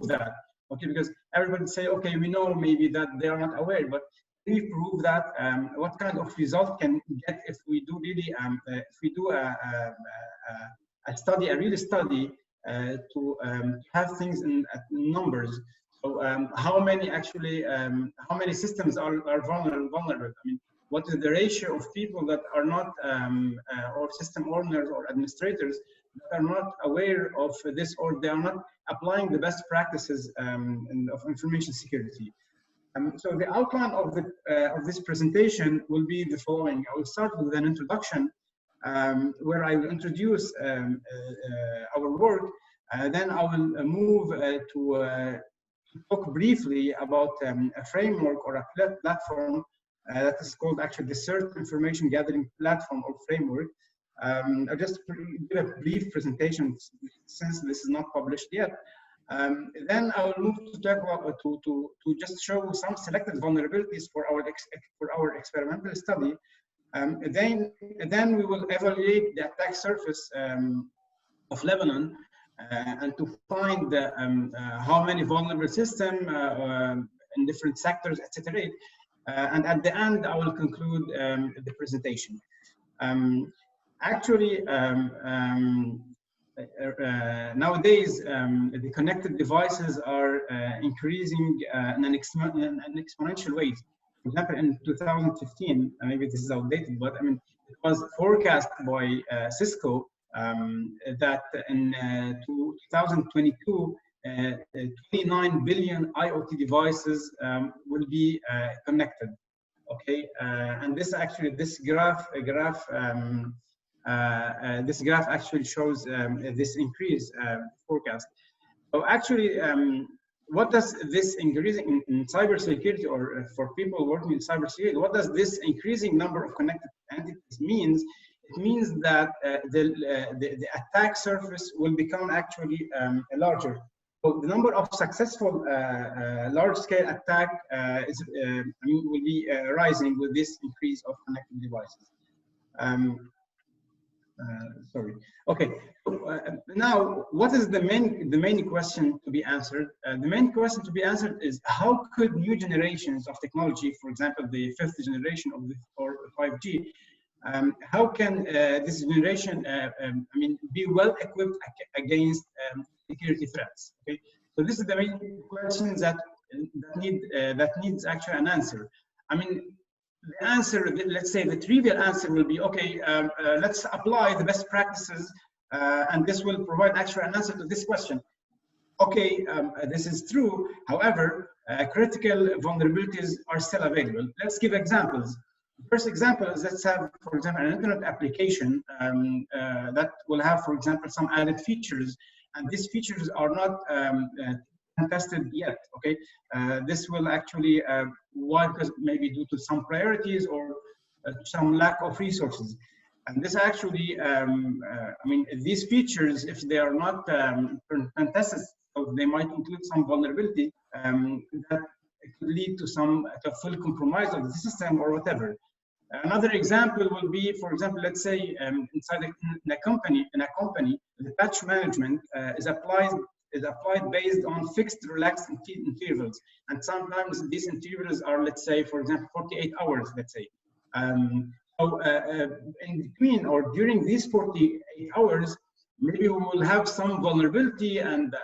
that. Okay, because everybody say, okay, we know maybe that they are not aware, but we prove that what kind of result can we get if we do really if we do a study, a real study to have things in numbers. So how many actually how many systems are vulnerable? I mean, what is the ratio of people that are not or system owners or administrators that are not aware of this, or they are not applying the best practices of information security? So the outline of this presentation will be the following. I will start with an introduction where I will introduce our work. Then I will move to talk briefly about a framework or a platform that is called actually the CERT Information Gathering Platform or Framework. I'll just give a brief presentation since this is not published yet. Then I will move to talk about to just show some selected vulnerabilities for our experimental study. Then we will evaluate the attack surface of Lebanon and to find how many vulnerable systems in different sectors, etc. And at the end, I will conclude the presentation. Actually, nowadays, the connected devices are increasing in an exponential way. For example, in 2015, maybe this is outdated, but I mean, it was forecast by Cisco that in 2022, 29 billion IoT devices will be connected. Okay, and this actually, this graph actually shows this increase forecast. So actually, what does this increasing in cybersecurity, or for people working in cybersecurity, what does this increasing number of connected entities means? It means that the attack surface will become actually larger. So the number of successful large-scale attack will be rising with this increase of connected devices. Sorry. Okay. Now, what is the main question to be answered? The main question to be answered is how could new generations of technology, for example, the 5th generation of or 5G, how can this generation, I mean, be well equipped against security threats? Okay. So this is the main question that needs actually an answer. I mean, the answer, let's say the trivial answer will be, okay, let's apply the best practices and this will provide actually an answer to this question. Okay, this is true. However, critical vulnerabilities are still available. Let's give examples. The first example is, let's have, for example, an internet application that will have, for example, some added features, and these features are not tested yet. Okay, this will actually why? Because maybe due to some priorities or some lack of resources. And this actually, I mean, these features, if they are not tested, so they might include some vulnerability that could lead to some full compromise of the system or whatever. Another example will be, for example, let's say inside a company, the patch management is applied based on fixed relaxed intervals, and sometimes these intervals are, let's say, for example, 48 hours, let's say. So in between or during these 48 hours, maybe we will have some vulnerability and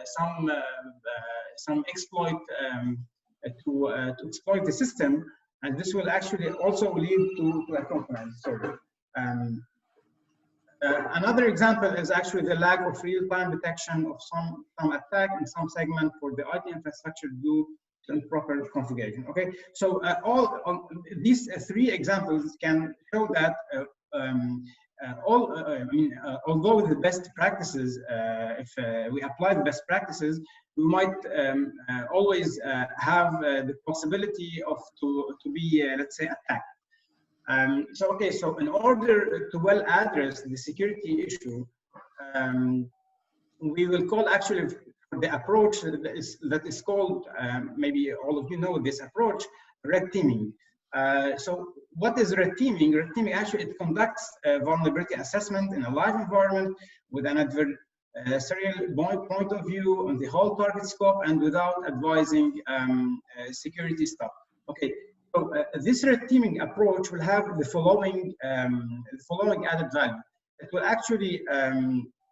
some exploit to exploit the system, and this will actually also lead to a compromise. Sorry. Another example is actually the lack of real-time detection of some attack in some segment for the IT infrastructure due to improper configuration. Okay, so all these three examples can show that although the best practices, if we apply the best practices, we might always have the possibility of to be, let's say, attacked. So in order to well address the security issue, we will call actually the approach that is called, maybe all of you know this approach, red teaming. So what is red teaming? Red teaming actually, it conducts vulnerability assessment in a live environment with an adversarial point of view on the whole target scope and without advising security stuff. Okay, so this red teaming approach will have the following added value. It will actually,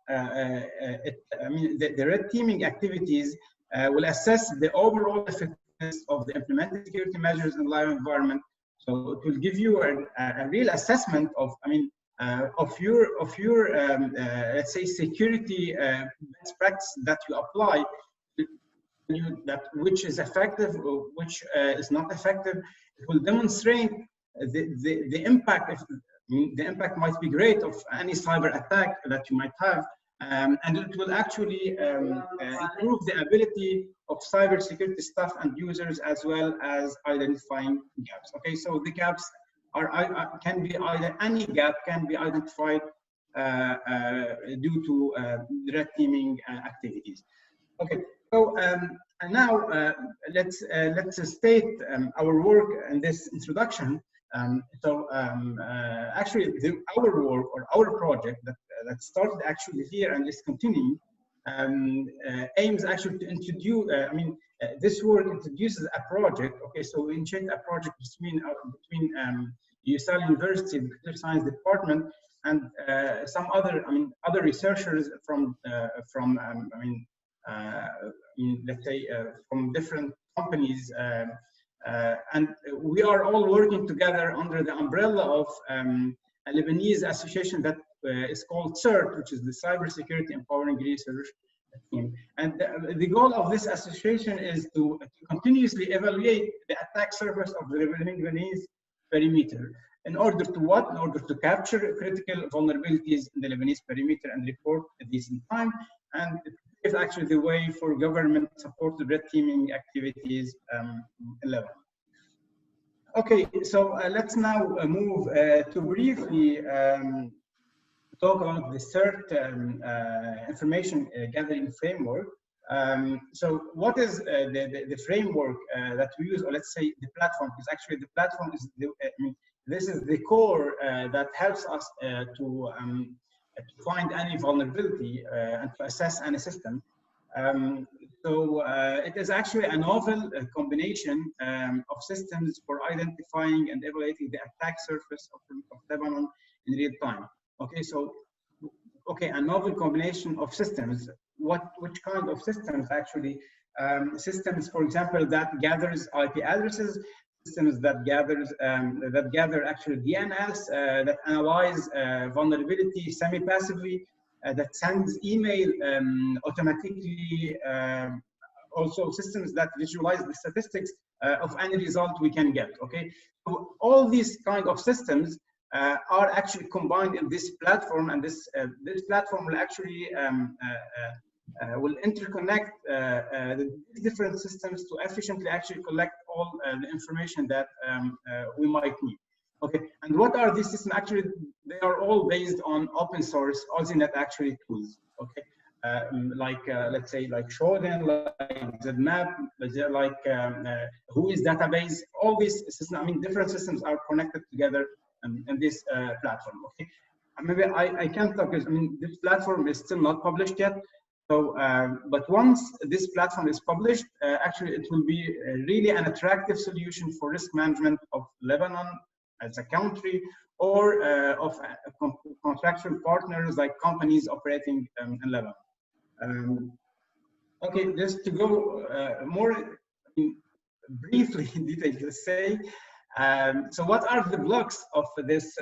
the red teaming activities will assess the overall effectiveness of the implemented security measures in live environment. So it will give you a real assessment of, of your let's say, security best practice that you apply, which is effective or which is not effective. It will demonstrate the impact. The impact might be great of any cyber attack that you might have, and it will actually improve the ability of cybersecurity staff and users, as well as identifying gaps. Okay, so the gaps can be either, any gap can be identified due to red teaming activities. Okay, so and now let's state our work in this introduction. Actually, our work or our project that started actually here and is continuing aims actually to introduce. This work introduces a project. Okay, so we initiated a project between USL University, the Computer Science Department, and some other researchers from let's say from different companies. And we are all working together under the umbrella of a Lebanese association that is called CERT, which is the Cybersecurity Empowering Research Team. And the goal of this association is to continuously evaluate the attack surface of the Lebanese perimeter. In order to what? In order to capture critical vulnerabilities in the Lebanese perimeter and report these in time. And it's actually the way for government-supported red teaming activities in Lebanon. Okay, so let's now move to briefly talk about the CERT information gathering framework. So what is the framework that we use, or let's say the platform? Because actually the platform is this is the core that helps us to find any vulnerability and to assess any system. It is actually a novel combination of systems for identifying and evaluating the attack surface of Lebanon in real time. Okay, so a novel combination of systems. Which kind of systems actually? Systems, for example, that gathers IP addresses, systems that gather actually DNS, that analyze vulnerability semi-passively, that sends email automatically, also systems that visualize the statistics of any result we can get. Okay, so all these kind of systems are actually combined in this platform, and this platform will actually will interconnect the different systems to efficiently actually collect all the information that we might need. Okay, and what are these systems? Actually, they are all based on open source AuxINet actually tools. Okay, let's say like Shodan, like ZMap, like Whois database. All these systems, different systems are connected together in this platform. Okay, maybe I can't talk because this platform is still not published yet. So, but once this platform is published, actually it will be really an attractive solution for risk management of Lebanon as a country, or of contractual partners like companies operating in Lebanon. Okay, just to go more briefly in detail to say, so what are the blocks of this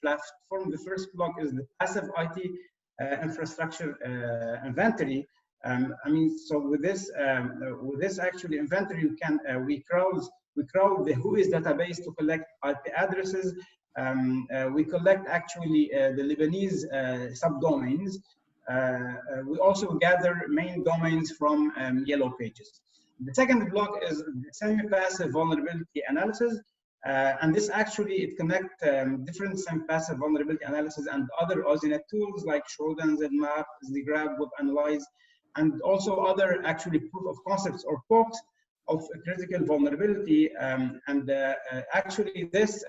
platform? The first block is the passive IT infrastructure inventory. So with this actually inventory, we crawl the Whois database to collect IP addresses, We collect actually the Lebanese subdomains. We also gather main domains from yellow pages. The second block is semi-passive vulnerability analysis. And this actually, it connects different semi-passive vulnerability analysis and other OSINT tools like Shodan, ZMAP, ZGrab, Web Analyze, and also other actually proof of concepts or POCs of critical vulnerability. Actually, this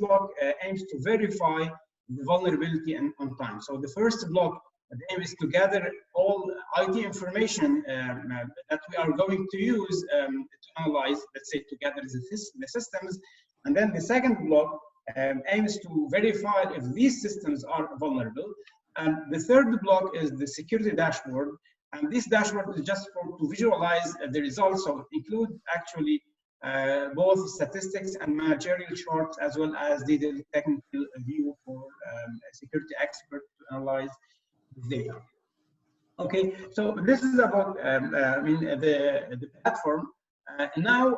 block aims to verify the vulnerability on time. So the first block, the aim is to gather all IT information that we are going to use to analyze, let's say, to gather the systems. And then the second block aims to verify if these systems are vulnerable. And the third block is the security dashboard. And this dashboard is just to visualize the results. So it includes actually both statistics and managerial charts, as well as detailed technical view for a security expert to analyze data. Okay, so this is about the platform. Now,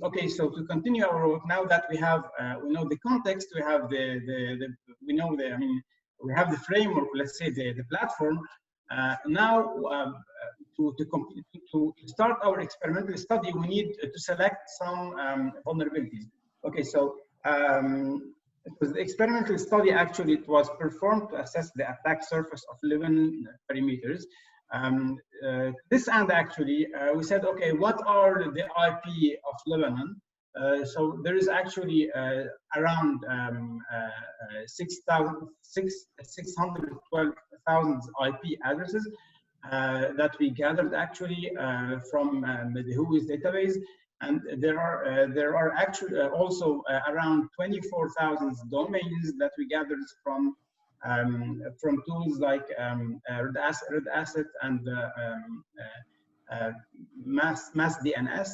okay, so to continue our work, now that we have we know the context, we have we have the framework, let's say the platform. Now, to start our experimental study, we need to select some vulnerabilities. Okay, so the experimental study actually, it was performed to assess the attack surface of 11 perimeters. This end actually, we said, okay, what are the IP of Lebanon? So there is actually around 612,000 IP addresses that we gathered actually from the WHOIS database. And there are actually also around 24,000 domains that we gathered from tools like Red Asset and Mass DNS.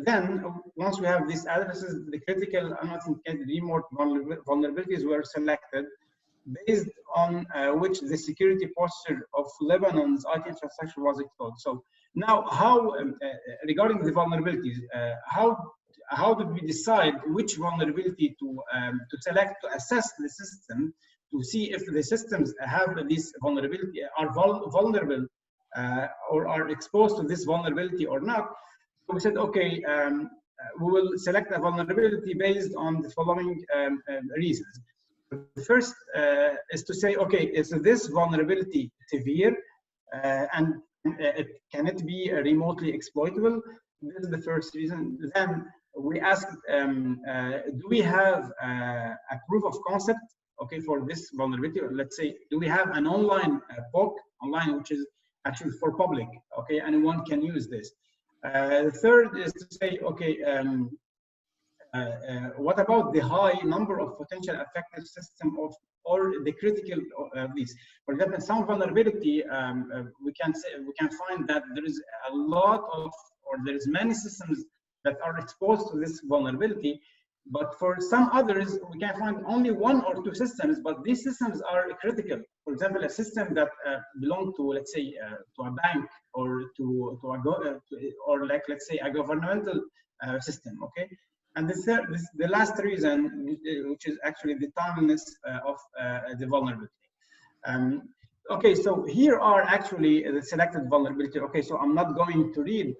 Then once we have these addresses, the critical unauthenticated remote vulnerabilities were selected based on which the security posture of Lebanon's IT infrastructure was exposed. So now, how regarding the vulnerabilities, how did we decide which vulnerability to select to assess the system to see if the systems have this vulnerability, are vulnerable or are exposed to this vulnerability or not? So we said, okay, we will select a vulnerability based on the following reasons. The first is to say, okay, is this vulnerability severe and can it be remotely exploitable? This is the first reason. Then we asked, do we have a proof of concept, okay, for this vulnerability? Or let's say, do we have an online POC, online, which is actually for public, okay, anyone can use this. The third is to say, okay, what about the high number of potential affected system of or the critical of these? For example, some vulnerability, we can find that there is a lot of, or there is many systems that are exposed to this vulnerability, but for some others, we can find only one or two systems, but these systems are critical. For example, a system that belongs to, let's say, to a bank or or like, let's say, a governmental system, okay? And the last reason, which is actually the timeliness of the vulnerability. Okay, so here are actually the selected vulnerability. Okay, so I'm not going to read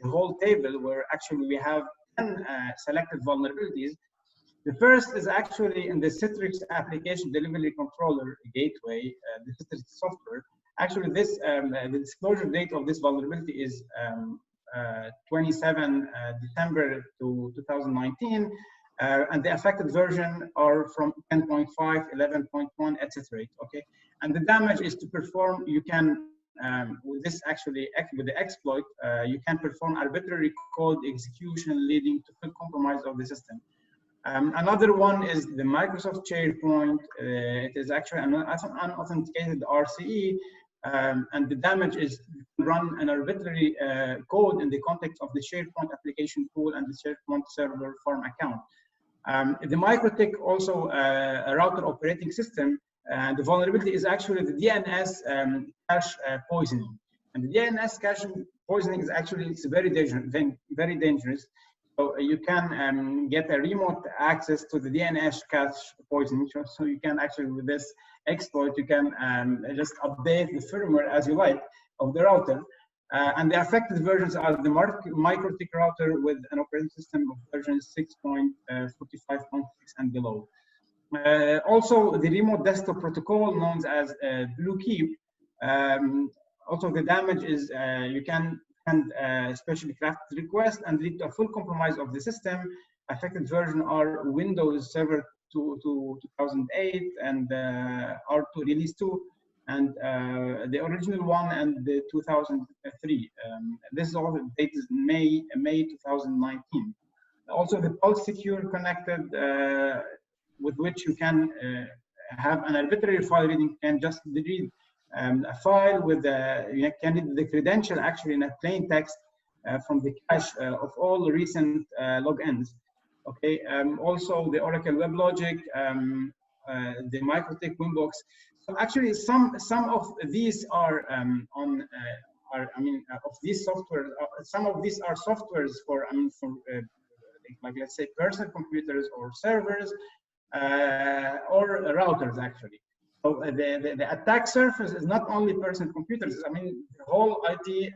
the whole table where actually we have 10 selected vulnerabilities. The first is actually in the Citrix application delivery controller gateway, the Citrix software. Actually, this the disclosure date of this vulnerability is 27 December to 2019, and the affected version are from 10.5, 11.1, etc. Okay, and the damage is to perform. You can with this actually with the exploit, you can perform arbitrary code execution leading to full compromise of the system. Another one is the Microsoft SharePoint. It is actually an unauthenticated RCE, and the damage is run an arbitrary code in the context of the SharePoint application pool and the SharePoint server farm account. The MikroTik also a router operating system. The vulnerability is actually the DNS cache poisoning. And the DNS cache poisoning is actually, it's very dangerous. So you can get a remote access to the DNS cache poisoning. So you can actually, with this exploit, you can just update the firmware as you like of the router. And the affected versions are the MikroTik router with an operating system of version 6.45.6 and below. Also, the remote desktop protocol known as BlueKeep. Also, the damage is you can send specially crafted requests and lead to a full compromise of the system. Affected version are Windows Server 2008 and R2 Release 2, and the original one and the 2003. This is all the date is May 2019. Also, the Pulse Secure connected, with which you can have an arbitrary file reading, can just read a file with you can read the credential actually in a plain text from the cache of all recent logins. Okay. Also, the Oracle WebLogic, the MikroTik Winbox. So actually, some of these are of these software. Some of these are softwares for like let's say personal computers or servers or routers actually. So the attack surface is not only personal computers. I mean the whole IT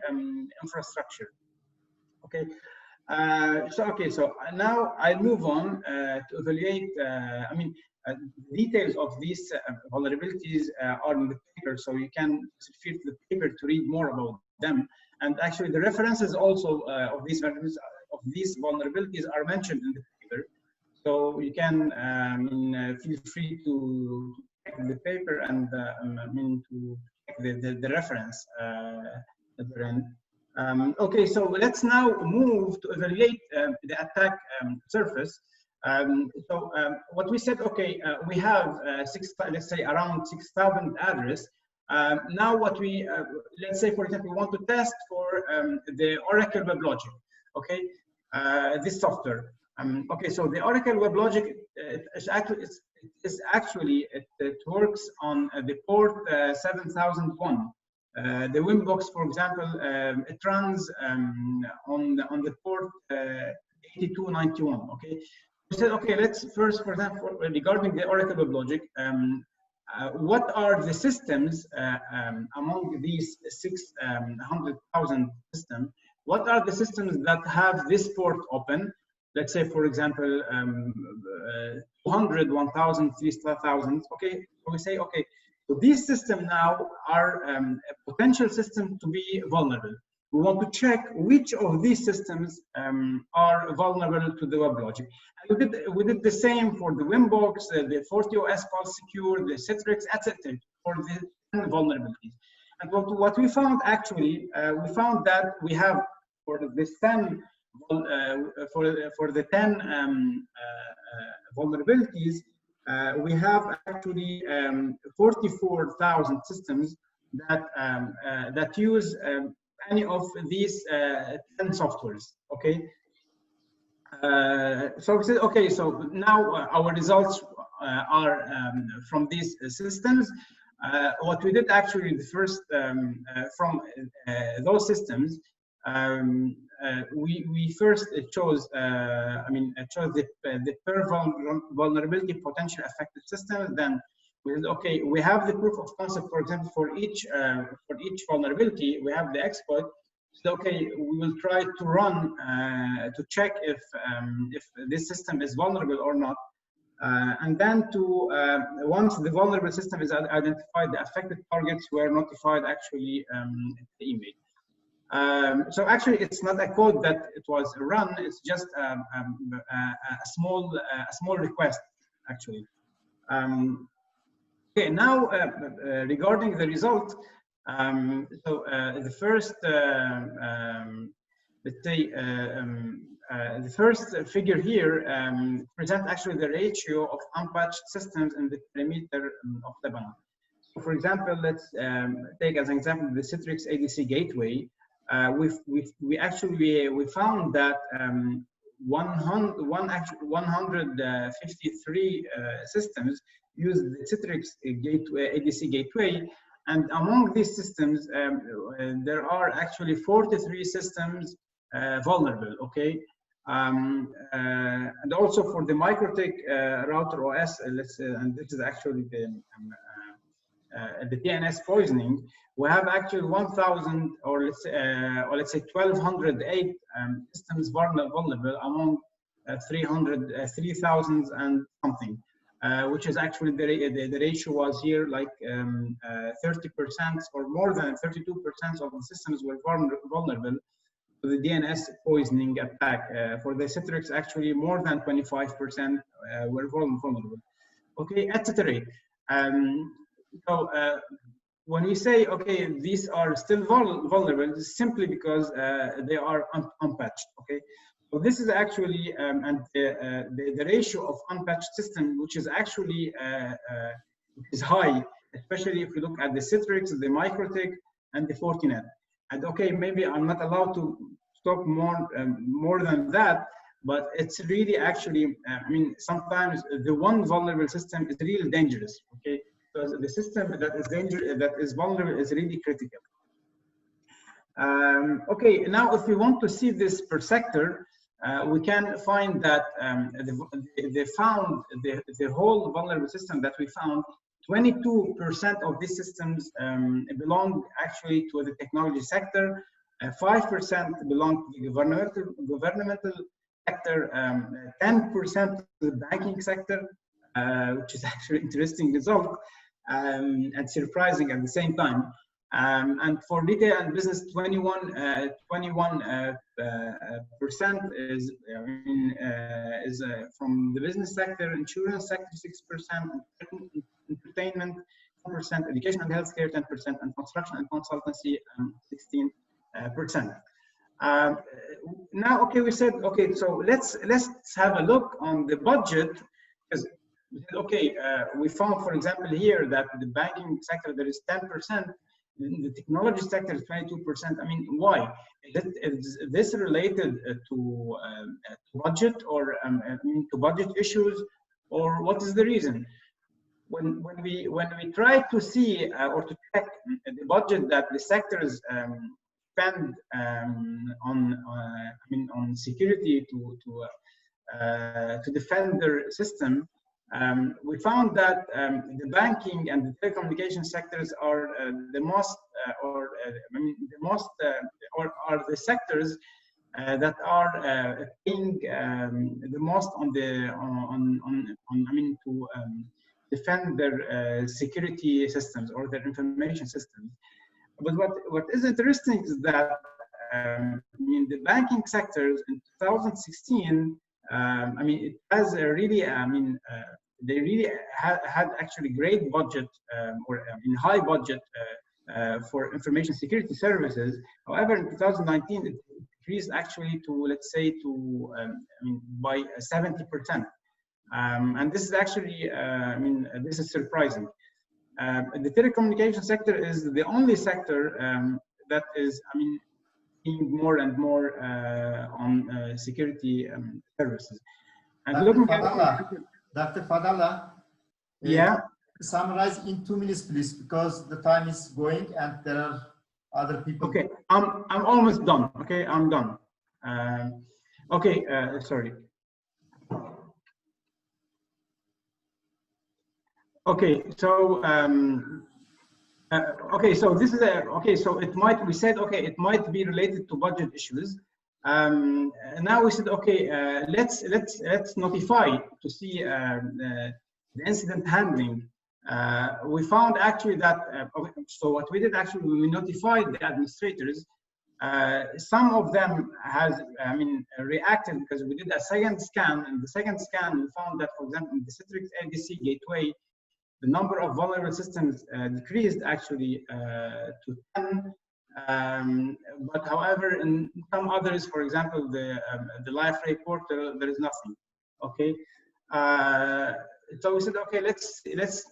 infrastructure. Okay. So now I'll move on to evaluate. Details of these vulnerabilities are in the paper, so you can feel the paper to read more about them. And actually, the references also of these vulnerabilities are mentioned in the paper. So you can feel free to check the paper and to check the reference at the end. Okay, so let's now move to evaluate the attack surface. What we said, okay, we have let's say around 6,000 address. Now what we, let's say for example, we want to test for the Oracle WebLogic, okay, this software. Okay, so the Oracle WebLogic it works on the port 7001. The Winbox, for example, it runs on the port 8291. Okay, we said, okay, let's first, for example, regarding the Oracle WebLogic, what are the systems among these 600,000 systems? What are the systems that have this port open? Let's say, for example, 200, 1,000, 3,000. Okay, so we say, okay, so these systems now are a potential system to be vulnerable. We want to check which of these systems are vulnerable to the WebLogic. And we did the same for the Winbox, the FortiOS Pulse Secure, the Citrix, etc. for the vulnerabilities. And what we found actually, we found that we have for this 10 for the 10 vulnerabilities, we have actually 44,000 systems that that use any of these 10 softwares. Okay. So we said, okay, so now our results are from these systems. What we did actually the first from those systems, we first chose chose the per vulnerability potential affected system. Then we said, okay, we have the proof of concept, for example, for each vulnerability, we have the exploit. So okay, we will try to run to check if this system is vulnerable or not. And then to once the vulnerable system is identified, the affected targets were notified actually the email. So actually, it's not a code that it was run; it's just a small request actually. Okay, now regarding the result, the first let's say the first figure here presents actually the ratio of unpatched systems in the perimeter of Lebanon. So for example, let's take as an example the Citrix ADC gateway. We found that 153 systems use the Citrix ADC gateway, and among these systems, there are actually 43 systems vulnerable. Okay, And also for the MikroTik router OS, and this is actually the DNS poisoning, we have actually 1,000 or let's say 1,208 systems vulnerable among 3,000 and something, which is actually the ratio was here like 30% or more than 32% of the systems were vulnerable to the DNS poisoning attack. For the Citrix, actually more than 25% were vulnerable. Okay, etc. So when we say, okay, these are still vulnerable, it's simply because they are unpatched. Okay, so this is actually and the ratio of unpatched system, which is actually is high, especially if you look at the Citrix, the MikroTik, and the Fortinet. And okay, maybe I'm not allowed to talk more than that, but it's really actually, I mean, sometimes the one vulnerable system is really dangerous. Okay, because the system that is vulnerable is really critical. Okay, now if we want to see this per sector, we can find that the whole vulnerable system that we found, 22% of these systems belong actually to the technology sector, 5% belong to the governmental sector, 10% to the banking sector, which is actually an interesting result and surprising at the same time. And for retail and business, 21% is from the business sector, insurance sector 6%, entertainment 10%, education and healthcare 10%, and construction and consultancy 16%. Now, okay, we said, okay, so let's have a look on the budget, because okay, we found, for example, here that the banking sector there is 10%. The technology sector is 22%. I mean, why? Is this related to budget or to budget issues, or what is the reason? When we try to see or to check the budget that the sectors spend on security to defend their system, we found that the banking and the telecommunication sectors are the most, or the sectors that are paying the most to defend their security systems or their information systems. But what is interesting is that the banking sectors in 2016. It has a really, they really had actually great budget high budget for information security services. However, in 2019, it increased actually to, let's say, by 70%. And this is actually, this is surprising. The telecommunication sector is the only sector that is, seeing more and more on security services. And Dr. Fadala, yeah, summarize in 2 minutes, please, because the time is going and there are other people. Okay, I'm almost done. Okay, I'm done. Okay, sorry. Okay, so okay, so this is okay. So it might, we said, okay, it might be related to budget issues. Now we said, okay, let's notify to see the incident handling. We found actually that so what we did actually, we notified the administrators. Some of them has reacted because we did a second scan. And the second scan, we found that, for example, in the Citrix ADC gateway, the number of vulnerable systems decreased actually to 10. But however, in some others, for example, the LifeRay portal, there is nothing. Okay, so we said, okay, let's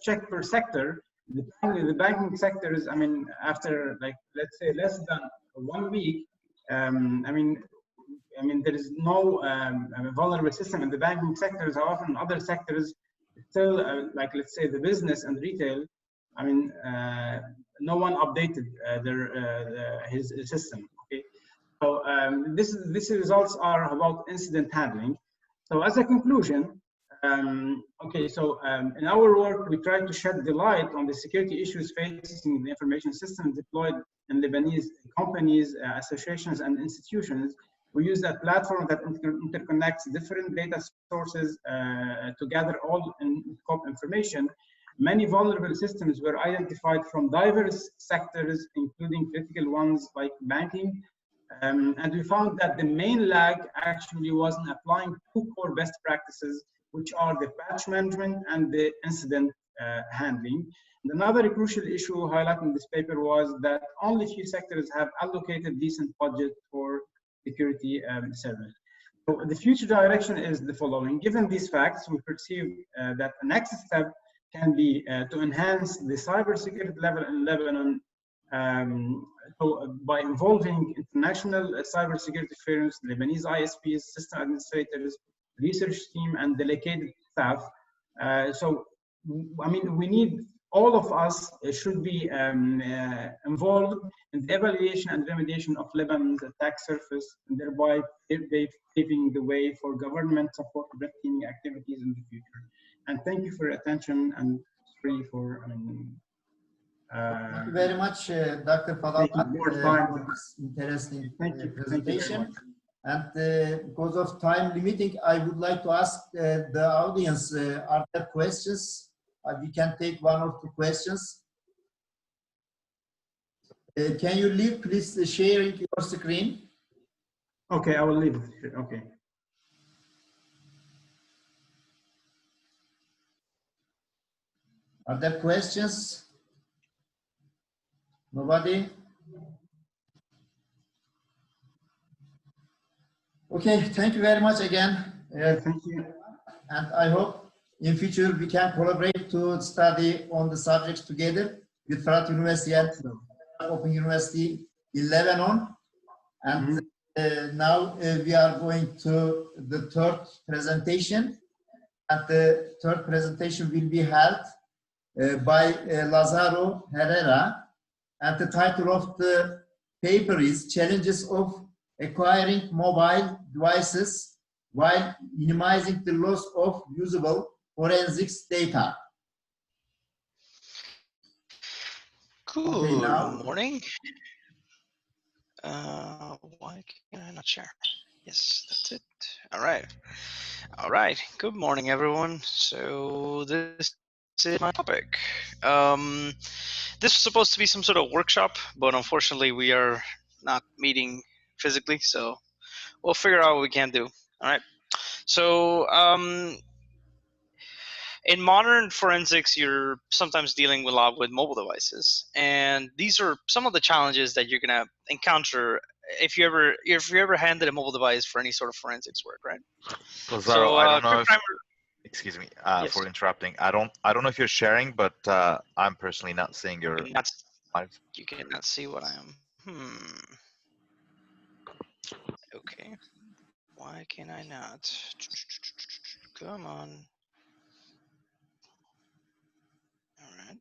check per sector. The banking sectors, after, like, let's say less than 1 week, there is no vulnerable system in the banking sectors. However, in other sectors, still, like, let's say the business and retail, no one updated his system. Okay, So these results are about incident handling. So as a conclusion, in our work, we try to shed the light on the security issues facing the information systems deployed in Lebanese companies, associations, and institutions. We use a platform that interconnects different data sources to gather all scope information. Many vulnerable systems were identified from diverse sectors, including critical ones like banking. And we found that the main lag actually was in applying two core best practices, which are the patch management and the incident handling. And another crucial issue highlighted in this paper was that only few sectors have allocated decent budget for security service. So the future direction is the following. Given these facts, we perceive that the next step can be to enhance the cybersecurity level in Lebanon by involving international cybersecurity firms, Lebanese ISPs, system administrators, research team, and delegated staff. We need all of us should be involved in the evaluation and remediation of Lebanon's attack surface, and thereby paving the way for government support red teaming activities in the future. And thank you for your attention, and sorry for thank you very much, Dr. Fadal, for this interesting presentation. And because of time limiting, I would like to ask the audience, are there questions? We can take one or two questions. Can you leave, please, sharing your screen? Okay, I will leave it. Okay. Are there questions? Nobody? Okay, thank you very much again. Thank you. And I hope in future we can collaborate to study on the subjects together with Fırat University and Open University in Lebanon. And now we are going to the third presentation. And the third presentation will be held by Lazaro Herrera. And the title of the paper is Challenges of Acquiring Mobile Devices while Minimizing the Loss of Usable Forensics Data. Good morning. Why can I not share? Yes, that's it. All right. All right. Good morning, everyone. So this is my topic. This is supposed to be some sort of workshop, but unfortunately we are not meeting physically, so we'll figure out what we can do. All right. So in modern forensics, you're sometimes dealing a lot with mobile devices, and these are some of the challenges that you're gonna encounter if you ever handed a mobile device for any sort of forensics work, right? Lazaro, I don't know if, excuse me yes. for interrupting. I don't know if you're sharing, but I'm personally not seeing your live. You cannot see what I am. Okay. Why can I not? Come on. All right.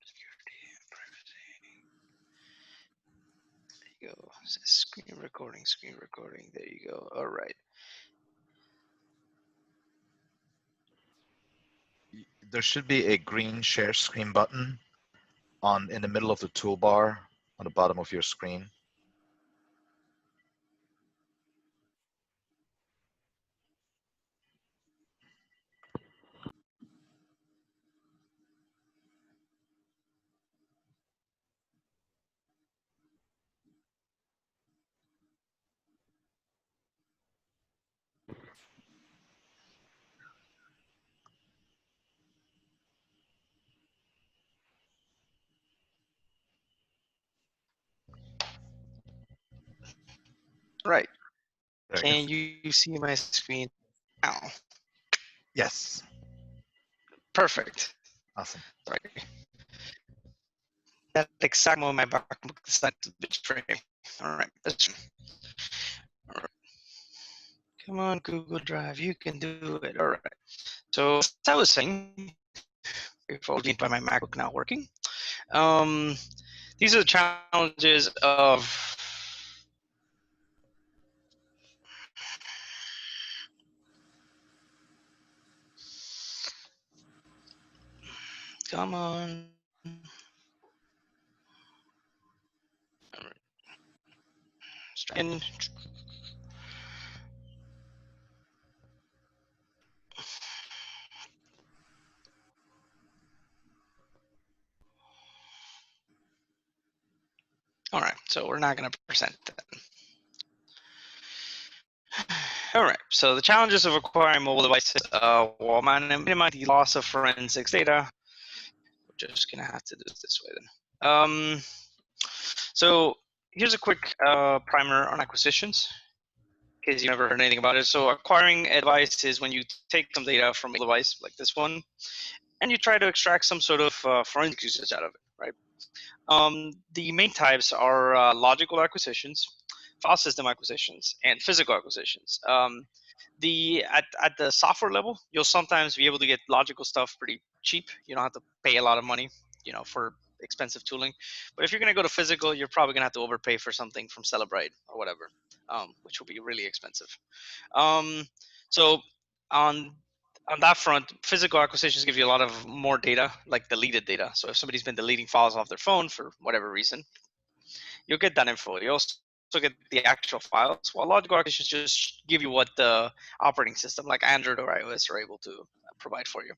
Security and privacy. There you go. Screen recording, screen recording. There you go. All right. There should be a green share screen button in the middle of the toolbar on the bottom of your screen. Right. Can you see my screen now? Yes. Perfect. Awesome. Right. that exact moment my MacBook decided to betray me. All right, all right. Come on, Google Drive, you can do it. All right. So as I was saying, before by my MacBook not working, these are the challenges of come on. And all right, so we're not going to present that. All right, so the challenges of acquiring mobile devices while minimize the loss of forensics data. We're just going to have to do it this way then. So here's a quick primer on acquisitions, in case you've never heard anything about it. So acquiring a device is when you take some data from a device like this one, and you try to extract some sort of forensic usage out of it, right? The main types are logical acquisitions, file system acquisitions, and physical acquisitions. At the software level, you'll sometimes be able to get logical stuff pretty cheap. You don't have to pay a lot of money, for expensive tooling. But if you're going to go to physical, you're probably going to have to overpay for something from Celebrite or whatever, which will be really expensive. So on that front, physical acquisitions give you a lot of more data, like deleted data. So if somebody's been deleting files off their phone for whatever reason, you'll get that info. You also get the actual files, while logical acquisitions just give you what the operating system, like Android or iOS, are able to provide for you.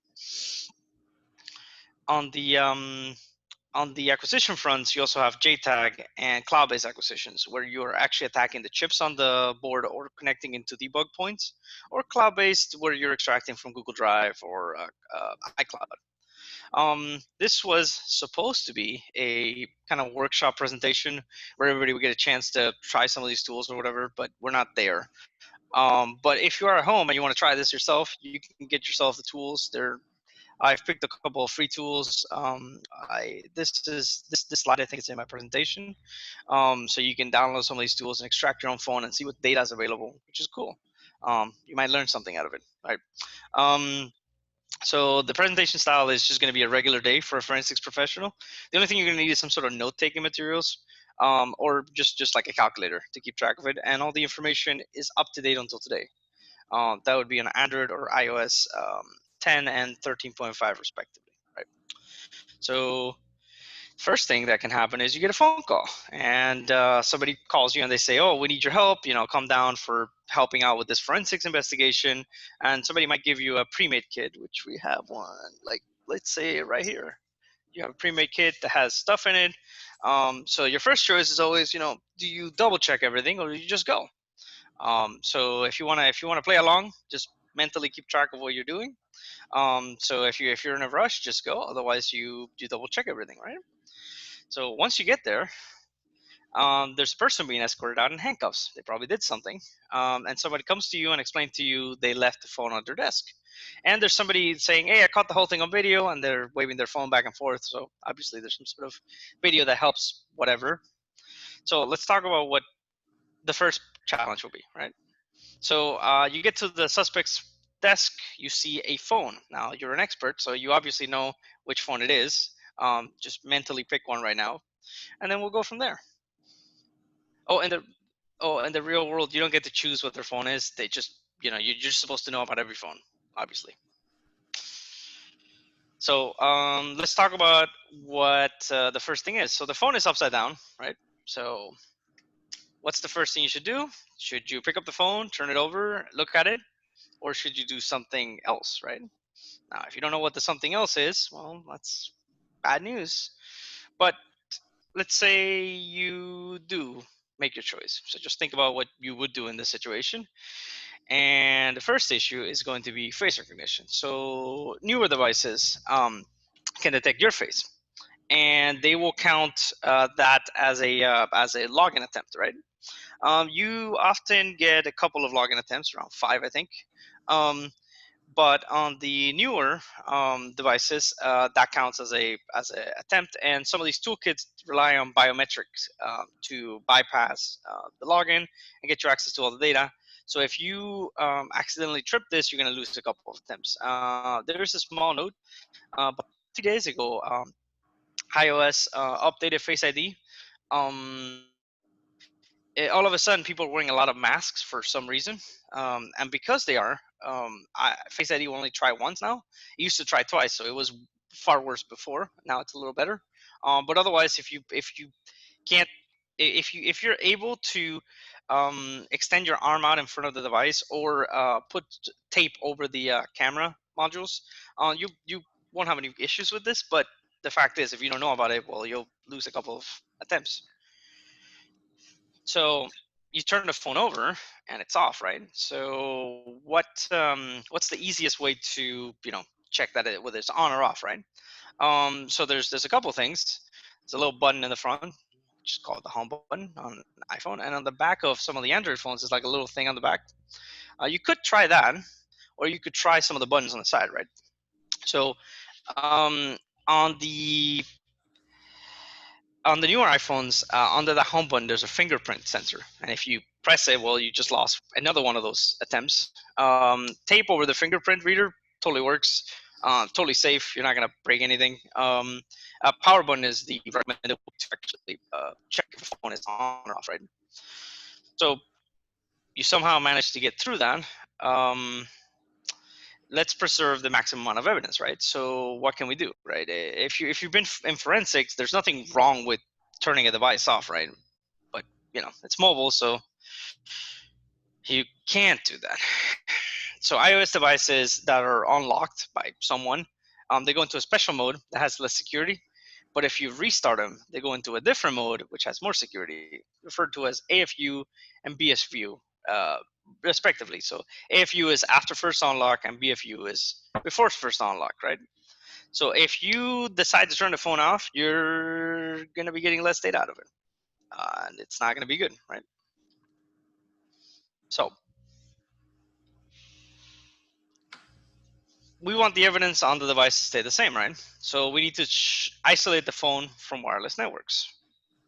On the acquisition fronts, you also have JTAG and cloud-based acquisitions, where you're actually attacking the chips on the board or connecting into debug points, or cloud-based, where you're extracting from Google Drive or iCloud. This was supposed to be a kind of workshop presentation where everybody would get a chance to try some of these tools or whatever, but we're not there. But if you are at home and you want to try this yourself, you can get yourself the tools. I've picked a couple of free tools. This slide, I think, is in my presentation. So you can download some of these tools and extract your own phone and see what data is available, which is cool. You might learn something out of it, right? So the presentation style is just going to be a regular day for a forensics professional. The only thing you're going to need is some sort of note-taking materials, or just like a calculator to keep track of it. And all the information is up to date until today. That would be on Android or iOS 10 and 13.5 respectively, right? So first thing that can happen is you get a phone call, and somebody calls you and they say, oh, we need your help, come down for helping out with this forensics investigation. And somebody might give you a pre-made kit, which we have one, like, let's say right here. You have a pre-made kit that has stuff in it. So your first choice is always, do you double check everything or do you just go? So if you wanna play along, just mentally keep track of what you're doing. So if you're in a rush, just go. Otherwise, you double check everything, right? So once you get there, there's a person being escorted out in handcuffs. They probably did something, and somebody comes to you and explains to you they left the phone on their desk. And there's somebody saying, "Hey, I caught the whole thing on video," and they're waving their phone back and forth. So obviously, there's some sort of video that helps whatever. So let's talk about what the first challenge will be, right? So you get to the suspect's desk, you see a phone. Now you're an expert, so you obviously know which phone it is. Just mentally pick one right now, and then we'll go from there. Oh, in the real world, you don't get to choose what their phone is. They just, you're just supposed to know about every phone, obviously. So let's talk about what the first thing is. So the phone is upside down, right? So what's the first thing you should do? Should you pick up the phone, turn it over, look at it, or should you do something else, right? Now, if you don't know what the something else is, well, that's bad news. But let's say you do make your choice. So just think about what you would do in this situation. And the first issue is going to be face recognition. So newer devices can detect your face, and they will count that as a login attempt, right? You often get a couple of login attempts, around 5, I think. but on the newer devices, that counts as a attempt. And some of these toolkits rely on biometrics to bypass the login and get you access to all the data. So if you accidentally trip this, you're going to lose a couple of attempts. There's a small note, but 2 days ago, iOS updated Face ID. All of a sudden, people are wearing a lot of masks for some reason, and because they are, Face ID will only try once now. It used to try twice, so it was far worse before. Now it's a little better. But otherwise, if you can't, if you're able to extend your arm out in front of the device or put tape over the camera modules, you won't have any issues with this. But the fact is, if you don't know about it, well, you'll lose a couple of attempts. So you turn the phone over and it's off, right? So what's the easiest way to check that whether it's on or off, right? So there's a couple things. There's a little button in the front, which is called the home button on an iPhone, and on the back of some of the Android phones, there's like a little thing on the back. You could try that, or you could try some of the buttons on the side, right? So on the newer iPhones, under the home button, there's a fingerprint sensor. And if you press it, well, you just lost another one of those attempts. Tape over the fingerprint reader totally works. Totally safe. You're not going to break anything. Power button is the recommended way to actually check if the phone is on or off, right? So you somehow managed to get through that. Let's preserve the maximum amount of evidence, right? So what can we do, right? If you've been in forensics, there's nothing wrong with turning a device off, right? But it's mobile, so you can't do that. So iOS devices that are unlocked by someone, they go into a special mode that has less security. But if you restart them, they go into a different mode which has more security, referred to as AFU and BSVU, respectively. So AFU is after first unlock and BFU is before first unlock, right? So if you decide to turn the phone off, you're going to be getting less data out of it. And it's not going to be good, right? So we want the evidence on the device to stay the same, right? So we need to isolate the phone from wireless networks.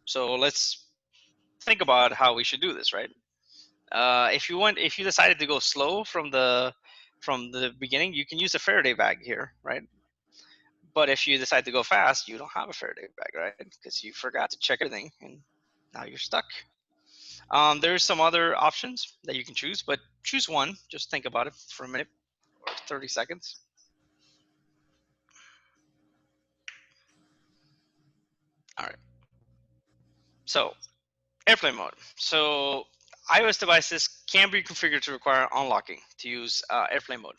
So let's think about how we should do this, right? If you decided to go slow from the beginning, you can use a Faraday bag here, right? But if you decide to go fast, you don't have a Faraday bag, right? Because you forgot to check everything, and now you're stuck. There's some other options that you can choose, but choose one. Just think about it for a minute or 30 seconds. All right. So airplane mode. So iOS devices can be configured to require unlocking to use airplane mode.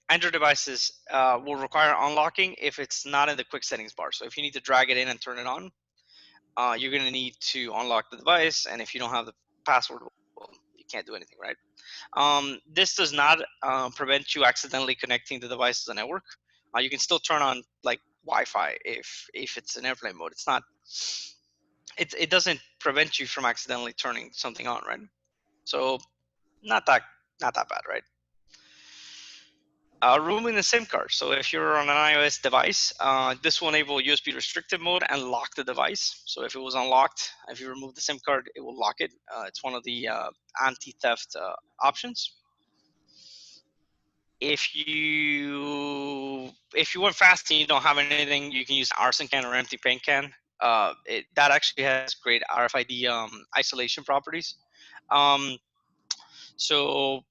Android devices will require unlocking if it's not in the quick settings bar. So if you need to drag it in and turn it on, you're going to need to unlock the device. And if you don't have the password, well, you can't do anything, right? This does not prevent you accidentally connecting the device to the network. You can still turn on like Wi-Fi if it's in airplane mode. It's not. It doesn't prevent you from accidentally turning something on, right? So not that bad, right? Removing the SIM card. So if you're on an iOS device, this will enable USB restricted mode and lock the device. So if it was unlocked, if you remove the SIM card, it will lock it. It's one of the anti-theft options. If you went fast and you don't have anything, you can use an arson can or empty paint can. That actually has great RFID isolation properties. So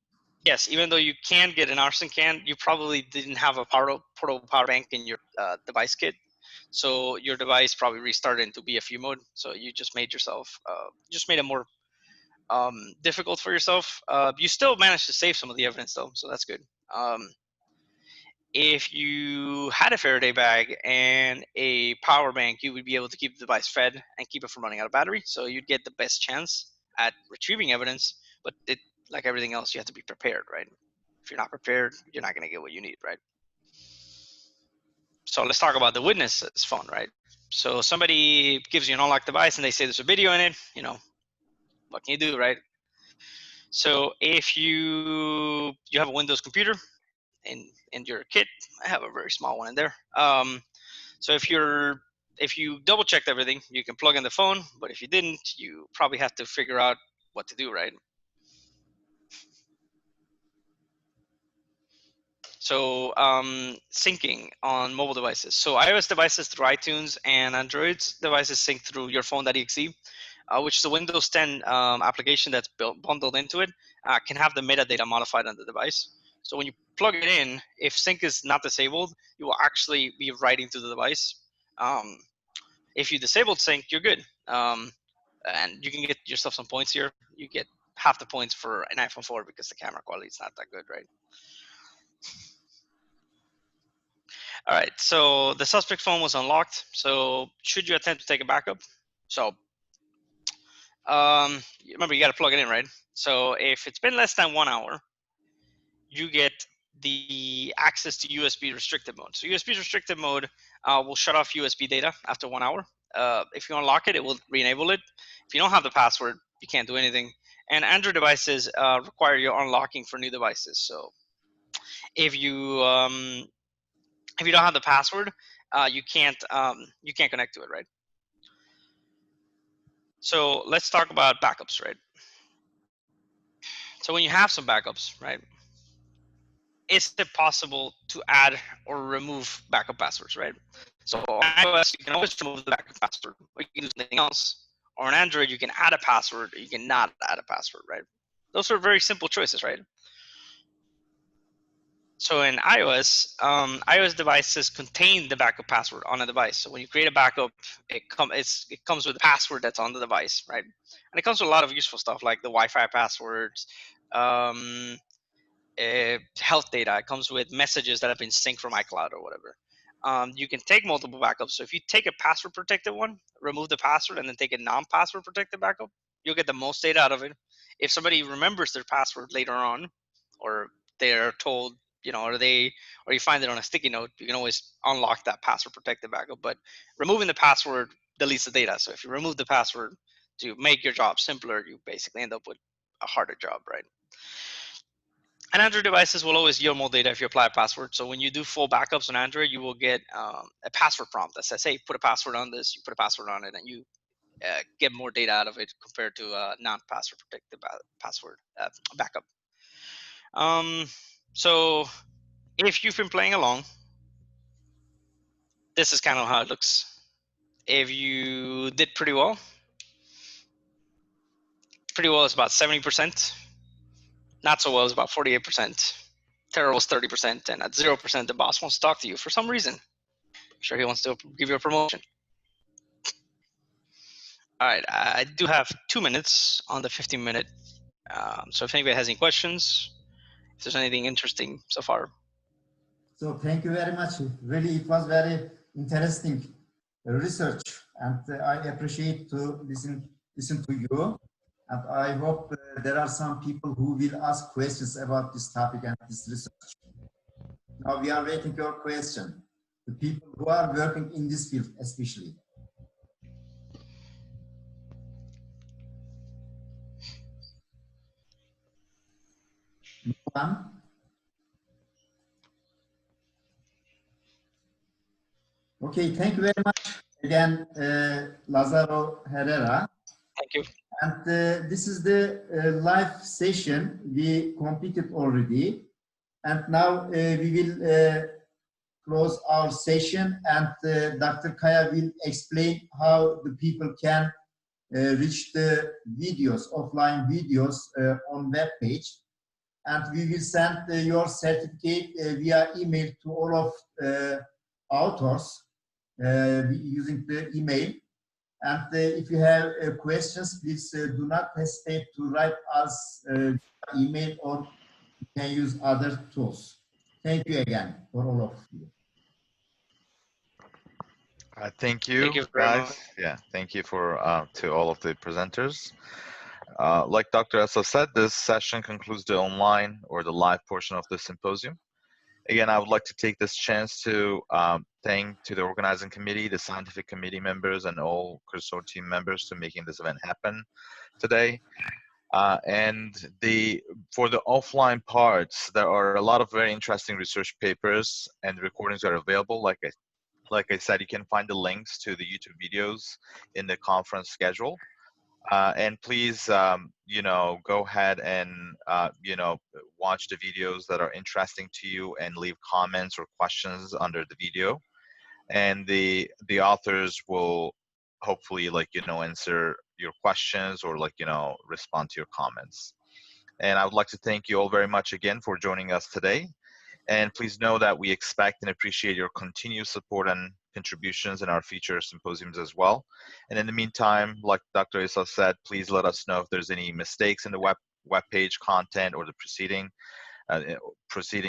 yes, even though you can get an arson can, you probably didn't have a portable power bank in your device kit. So your device probably restarted into BFU mode. So you just made yourself, made it more difficult for yourself. You still managed to save some of the evidence though, so that's good. If you had a Faraday bag and a power bank, you would be able to keep the device fed and keep it from running out of battery. So you'd get the best chance at retrieving evidence, but like everything else, you have to be prepared, right? If you're not prepared, you're not going to get what you need, right? So let's talk about the witness's phone, right? So somebody gives you an unlocked device and they say there's a video in it, what can you do, right? So if you have a Windows computer in your kit. I have a very small one in there. So if you double checked everything, you can plug in the phone. But if you didn't, you probably have to figure out what to do, right? So syncing on mobile devices. So iOS devices through iTunes and Android's devices sync through your phone.exe, which is a Windows 10 application that's bundled into it, can have the metadata modified on the device. So when you plug it in, if sync is not disabled, you will actually be writing to the device. If you disabled sync, you're good. And you can get yourself some points here. You get half the points for an iPhone 4 because the camera quality is not that good, right? All right, so the suspect phone was unlocked. So should you attempt to take a backup? So remember, you got to plug it in, right? So if it's been less than 1 hour, you get the access to USB restricted mode. So USB restricted mode will shut off USB data after 1 hour. If you unlock it, it will re-enable it. If you don't have the password, you can't do anything. And Android devices require your unlocking for new devices. So if you don't have the password, you can't connect to it, right? So let's talk about backups, right? So when you have some backups, right, is it possible to add or remove backup passwords, right? So on iOS, you can always remove the backup password, or you can do something else. Or on Android, you can add a password, or you cannot add a password, right? Those are very simple choices, right? So in iOS, iOS devices contain the backup password on a device. So when you create a backup, it comes with a password that's on the device, right? And it comes with a lot of useful stuff like the Wi-Fi passwords, health data. It comes with messages that have been synced from iCloud or whatever. You can take multiple backups. So if you take a password protected one, remove the password, and then take a non-password protected backup, you'll get the most data out of it. If somebody remembers their password later on, or they're told, or you find it on a sticky note, you can always unlock that password protected backup. But removing the password deletes the data. So if you remove the password to make your job simpler, you basically end up with a harder job, right? And Android devices will always yield more data if you apply a password. So when you do full backups on Android, you will get a password prompt that says, hey, put a password on this, you put a password on it, and you get more data out of it compared to a non-password protected password backup. So if you've been playing along, this is kind of how it looks. If you did pretty well is about 70%. Not so well is about 48%. Terrible is 30%. And at 0%, the boss wants to talk to you for some reason. I'm sure he wants to give you a promotion. All right, I do have 2 minutes on the 15-minute. So if anybody has any questions, if there's anything interesting so far. So thank you very much. Really, it was very interesting research, and I appreciate to listen to you. And I hope there are some people who will ask questions about this topic and this research. Now we are waiting your question. The people who are working in this field, especially. One. Okay, thank you very much again, Lazaro Herrera. Thank you. And this is the live session we completed already. And now we will close our session, and Dr. Kaya will explain how the people can reach the videos, offline videos on web page. And we will send your certificate via email to all of authors using the email. And if you have questions, please do not hesitate to write us email, or you can use other tools. Thank you again for all of you. Thank you, guys. Yeah, thank you for to all of the presenters. Like Dr. Essa said, this session concludes the online or the live portion of the symposium. Again, I would like to take this chance to thank to the organizing committee, the scientific committee members, and all Cursor team members for making this event happen today. And for the offline parts, there are a lot of very interesting research papers and recordings are available. Like I said, you can find the links to the YouTube videos in the conference schedule. And please, go ahead and, watch the videos that are interesting to you and leave comments or questions under the video. And the authors will hopefully answer your questions or respond to your comments. And I would like to thank you all very much again for joining us today. And please know that we expect and appreciate your continued support and contributions in our future symposiums as well. And in the meantime, like Dr. Isa said, please let us know if there's any mistakes in the web page content or the proceeding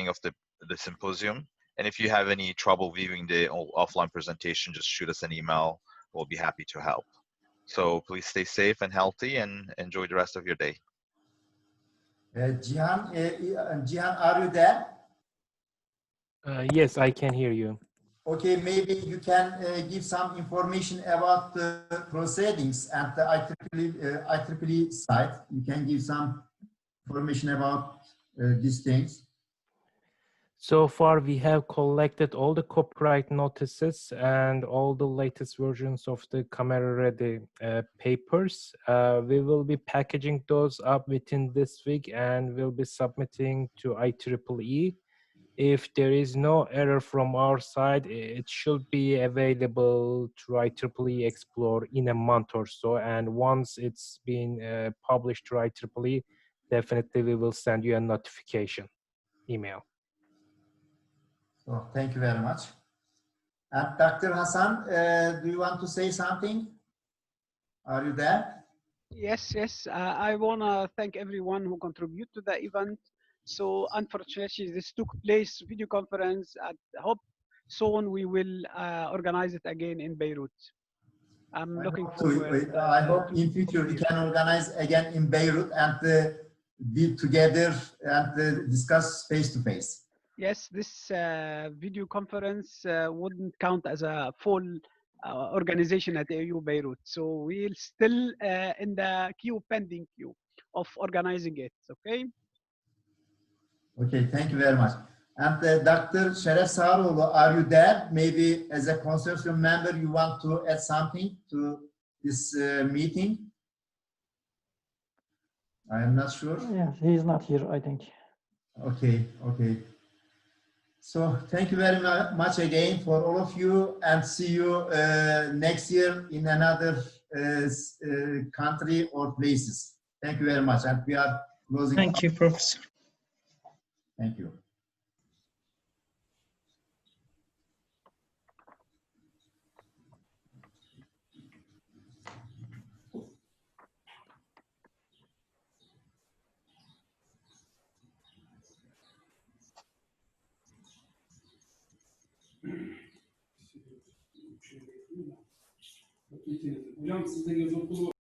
of the symposium. And if you have any trouble viewing the offline presentation, just shoot us an email. We'll be happy to help. So please stay safe and healthy and enjoy the rest of your day. Jihan, are you there? Yes, I can hear you. Okay, maybe you can give some information about the proceedings at the IEEE site. You can give some information about these things. So far, we have collected all the copyright notices and all the latest versions of the camera-ready papers. We will be packaging those up within this week and we'll be submitting to IEEE. If there is no error from our side, it should be available to IEEE Explore in a month or so. And once it's been published to IEEE, definitely we will send you a notification email. So thank you very much. And Dr. Hassan, do you want to say something? Are you there? Yes. I want to thank everyone who contributed to the event. So unfortunately, this took place video conference. I hope soon we will organize it again in Beirut. I'm looking forward. I hope in future we can organize again in Beirut and be together and discuss face to face. Yes, this video conference wouldn't count as a full organization at AU Beirut. So we're still in the pending queue of organizing it, okay? Okay, thank you very much. And Dr. Sheref Sağaroğlu, are you there? Maybe as a consortium member, you want to add something to this meeting? I am not sure. Yes, he is not here, I think. Okay. So thank you very much again for all of you, and see you next year in another country or places. Thank you very much. And we are closing. Thank you, Professor. Thank you. Hocam sizde göz okulu